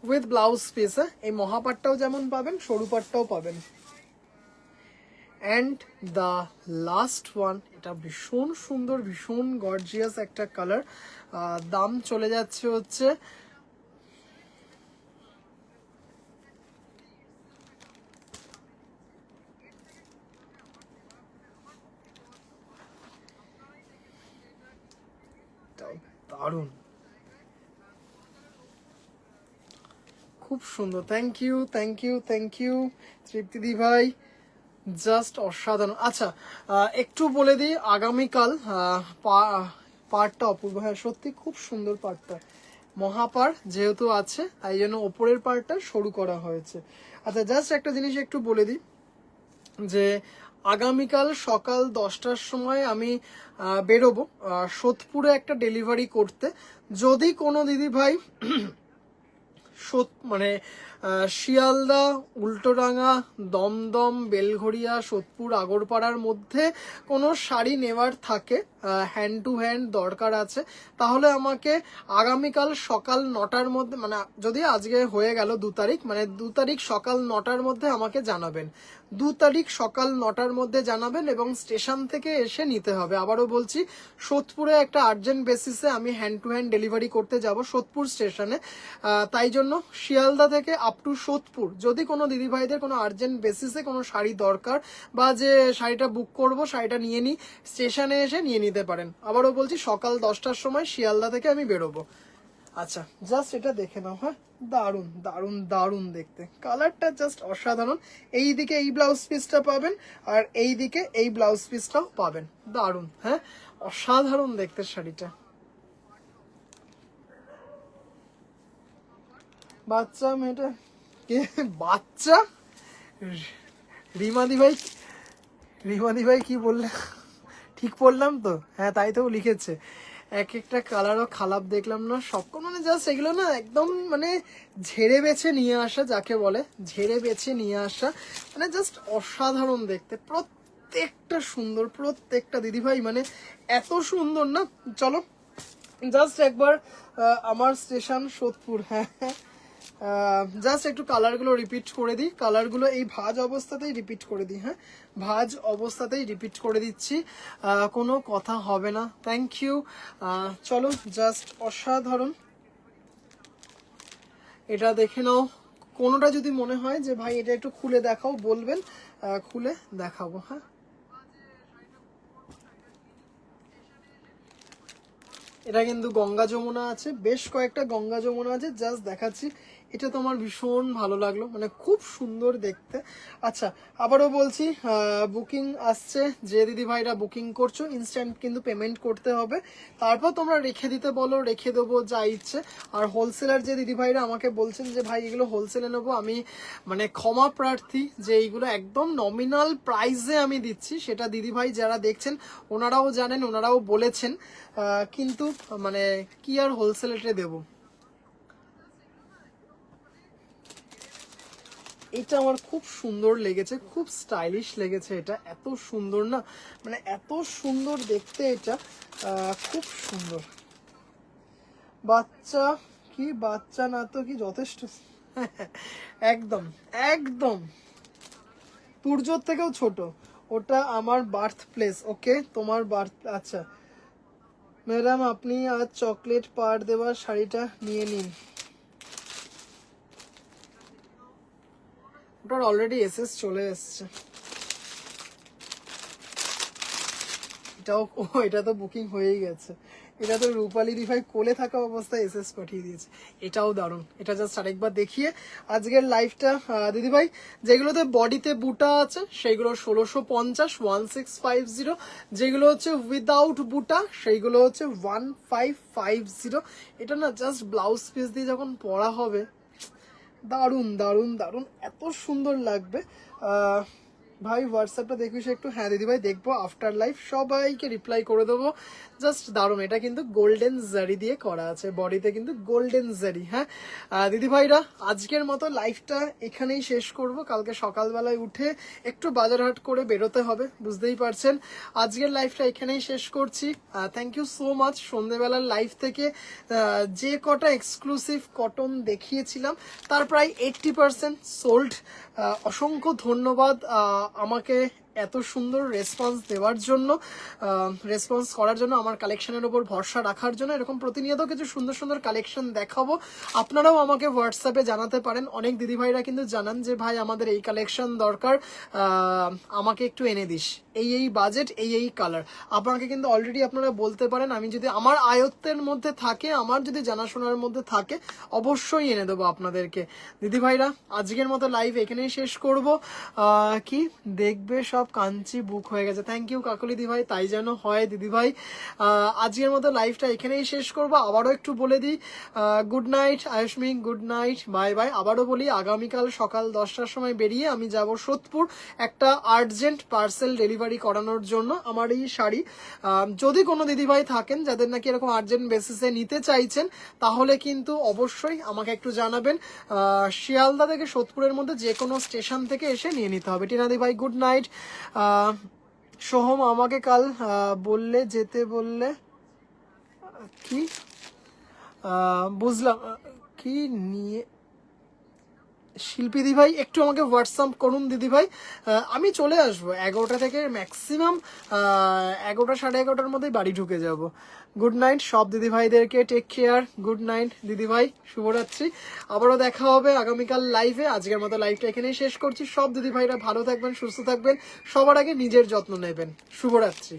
With blouse piece. এই মহাপাটটাও যেমন পাবেন, সরু পাটটাও পাবেন। অ্যান্ড দ্য লাস্ট ওয়ান, এটা ভীষণ সুন্দর, ভীষণ গর্জিয়াস একটা কালার। দাম চলে যাচ্ছে হচ্ছে দারুণ, খুব সুন্দর। Thank you thank you thank you Tripti দি ভাই, জাস্ট অসাধারণ। আচ্ছা, একটু বলে দিই, আগামীকাল পার্টটা অপূর্ব, হ্যাঁ সত্যি খুব সুন্দর পার্টটা, মহাপার যেহেতু আছে তাই জন্য ওপরের পার্টটা সরু করা হয়েছে। আচ্ছা জাস্ট একটা জিনিস একটু বলে দিই যে আগামীকাল সকাল 10টার সময় আমি বেরোবো সোদপুরে একটা ডেলিভারি করতে। যদি কোনো দিদি ভাই মানে শিয়ালদা, উল্টোডাঙ্গা, দমদম, বেলঘড়িয়া, সোদপুর, আগরপাড়ার মধ্যে কোনো শাড়ি নেওয়ার থাকে, হ্যান্ড টু হ্যান্ড দরকার আছে, তাহলে আমাকে আগামীকাল সকাল 9টার মধ্যে, মানে যদি আজকে হয়ে গেল 2 তারিখ, মানে 2 তারিখ সকাল 9টার মধ্যে আমাকে জানাবেন। 2 তারিখ সকাল 9টার মধ্যে জানাবেন এবং স্টেশন থেকে এসে নিতে হবে। আবারও বলছি, সোদপুরে একটা আর্জেন্ট বেসিসে আমি হ্যান্ড টু হ্যান্ড ডেলিভারি করতে যাব সোদপুর স্টেশনে। তাই জন্য শিয়ালদা থেকে আপ টু সোদপুর যদি কোনো দিদিভাইদের কোনো আর্জেন্ট বেসিসে কোনো শাড়ি দরকার, বা যে শাড়িটা বুক করব শাড়িটা নিয়ে নিই, স্টেশনে এসে নিয়ে নিতে পারেন। আবারও বলছি, সকাল 10টার সময় শিয়ালদা থেকে আমি বেরোবো। আচ্ছা জাস্ট এটা দেখে নাও, হ্যাঁ দারুন দারুন দারুন দেখতে, কালারটা জাস্ট অসাধারণ। এই দিকে এই ব্লাউজ পিসটা পাবেন, আর এই দিকে এই ব্লাউজ পিসটাও পাবেন, দারুন, হ্যাঁ অসাধারণ দেখতে শাড়িটা। বাচ্চা মেয়েটা কে? বাচ্চা? রিমাদি ভাই, রিমাদি ভাই কি বললে? ঠিক পড়লাম তো? হ্যাঁ তাই তো লিখেছে। এক একটা কালারও খারাপ দেখলাম না, সব মানে জাস্ট এগুলো না একদম মানে ঝেড়ে বেছে নিয়ে আসা, যাকে বলে ঝেড়ে বেছে নিয়ে আসা, মানে জাস্ট অসাধারণ দেখতে, প্রত্যেকটা সুন্দর, প্রত্যেকটা দিদিভাই মানে এত সুন্দর না। চলো জাস্ট একবার আমার স্টেশন সোদপুর, হ্যাঁ জাস্ট একটু কালারগুলো রিপিট করে দিই, কালারগুলো এই ভাঁজ অবস্থাতেই রিপিট করে দিই, হ্যাঁ ভাঁজ অবস্থাতেই রিপিট করে দিচ্ছি, কোনো কথা হবে না। Thank you. চলো জাস্ট অসাধারণ, এটা দেখে নাও। কোনোটা যদি মনে হয় যে ভাই এটা একটু খুলে দেখাও বলবেন, খুলে দেখাবো, হ্যাঁ এটা কিন্তু গঙ্গা যমুনা আছে, বেশ কয়েকটা গঙ্গা যমুনা আছে, জাস্ট দেখাচ্ছি। এটা তো আমার ভীষণ ভালো লাগলো, মানে খুব সুন্দর দেখতে। আচ্ছা আবারও বলছি, বুকিং আসছে, যে দিদি ভাইরা বুকিং করছো ইনস্ট্যান্ট কিন্তু পেমেন্ট করতে হবে, তারপর তোমরা রেখে দিতে বলো, রেখে দেবো যা ইচ্ছে। আর হোলসেলার যে দিদি ভাইরা আমাকে বলছেন যে ভাই এগুলো হোলসেলে নেবো, আমি মানে ক্ষমা প্রার্থী যে এইগুলো একদম নমিনাল প্রাইসে আমি দিচ্ছি, সেটা দিদি ভাই যারা দেখছেন ওনারাও জানেন, ওনারাও বলেছেন, কিন্তু মানে কি আর হোলসেলে দেবো। এটা আমার খুব সুন্দর লেগেছে, খুব স্টাইলিশ লেগেছে, এটা এত সুন্দর না, মানে এত সুন্দর দেখতে এটা, খুব সুন্দর। বাচ্চা কি, বাচ্চা না তো কি যথেষ্ট। একদম একদম তুর্যর থেকেও ছোট, ওটা আমার বার্থ প্লেস। ওকে তোমার বার্থ, আচ্ছা ম্যাডাম আপনি আজ চকলেট পাড় দেওয়ার শাড়িটা নিয়ে নিন। ওটার অলরেডি এসএস চলে এসছে, এটাও এটা তো বুকিং হয়েই গেছে, এটা তো রূপালী দিভাই কোলে থাকা অবস্থায় এসএস পাঠিয়ে দিয়েছে। এটাও দারুণ, এটা জাস্ট আরেকবার দেখিয়ে আজকের লাইভটা দিদিভাই, যেগুলোতে বডিতে বুটা আছে সেইগুলো 1650 1650, যেগুলো হচ্ছে উইদাউট বুটা সেইগুলো হচ্ছে 1550। এটা না জাস্ট ব্লাউজ পিস দিয়ে যখন পরা হবে দারুণ দারুণ দারুণ, এত সুন্দর লাগবে। ভাই হোয়াটসঅ্যাপটা দেখিস একটু, হ্যাঁ দিদিভাই দেখবো, আফটার লাইফ সবাইকে রিপ্লাই করে দেবো। জাস্ট দারুণ, এটা কিন্তু গোল্ডেন জারি দিয়ে করা আছে, বডিতে কিন্তু গোল্ডেন জারি। হ্যাঁ দিদিভাইরা আজকের মতো লাইফটা এখানেই শেষ করব, কালকে সকালবেলায় উঠে একটু বাজারহাট করে বেরোতে হবে, বুঝতেই পারছেন। আজকের লাইফটা এখানেই শেষ করছি। Thank you so much. সন্ধেবেলার লাইফ থেকে যে কটা এক্সক্লুসিভ কটন দেখিয়েছিলাম তার প্রায় 80% সোল্ড। অসংখ্য ধন্যবাদ আমাকে এত সুন্দর রেসপন্স দেওয়ার জন্য, রেসপন্স করার জন্য, আমার কালেকশনের উপর ভরসা রাখার জন্য। এরকম প্রতিনিয়ত কিছু সুন্দর সুন্দর কালেকশন দেখাবো। আপনারাও আমাকে হোয়াটসঅ্যাপে জানাতে পারেন। অনেক দিদিভাইরা কিন্তু জানান যে ভাই আমাদের এই কালেকশন দরকার, আমাকে একটু এনে দিস, এই বাজেট, এই কালার। আপনাকে কিন্তু অলরেডি আপনারা বলতে পারেন, আমি যদি আমার আয়ত্তের মধ্যে থাকে, আমার যদি জানাশোনার মধ্যে থাকে, অবশ্যই এনে দেবো আপনাদেরকে। দিদিভাইরা আজকের মতো লাইভ এখানেই শেষ করব। কি দেখবে সব কাঞ্চি বুক হয়ে গেছে। থ্যাংক ইউ কাকলি দিভাই, তাই যেন হয় দিদিভাই। আজকের মতো লাইভটা এখানেই শেষ করব। আবারও একটু বলে দিই, good night Ayushmi, good night, bye bye. আবারও বলি, আগামীকাল সকাল 10টার সময় বেরিয়ে আমি যাব সোদপুর একটা আর্জেন্ট পার্সেল ডেলিভারি করানোর জন্য আমার এই শাড়ি। যদি কোনো দিদিভাই থাকেন যাদের নাকি এরকম আর্জেন্ট বেসিসে নিতে চাইছেন, তাহলে কিন্তু অবশ্যই আমাকে একটু জানাবেন। শিয়ালদা থেকে সোদপুরের মধ্যে যে কোনো স্টেশন থেকে এসে নিয়ে নিতে হবে। টিনাদি ভাই গুড নাইট। সোহম আমাকে কাল বললে যেতে বললে কি বুঝলাম কি নিয়ে। শিল্পী দিভাই একটু আমাকে হোয়াটসঅ্যাপ করুন দিদিভাই, আমি চলে আসবো 11টা থেকে, ম্যাক্সিমাম 11টা 11:30টার মধ্যেই বাড়ি ঢুকে যাব। গুড নাইট সব দিদিভাইদেরকে, টেক কেয়ার, গুড নাইট দিদিভাই, শুভরাত্রি। আবারও দেখা হবে আগামীকাল লাইভে। আজকের মতো লাইভটা এখানেই শেষ করছি। সব দিদিভাইরা ভালো থাকবেন, সুস্থ থাকবেন, সবার আগে নিজের যত্ন নেবেন। শুভরাত্রি।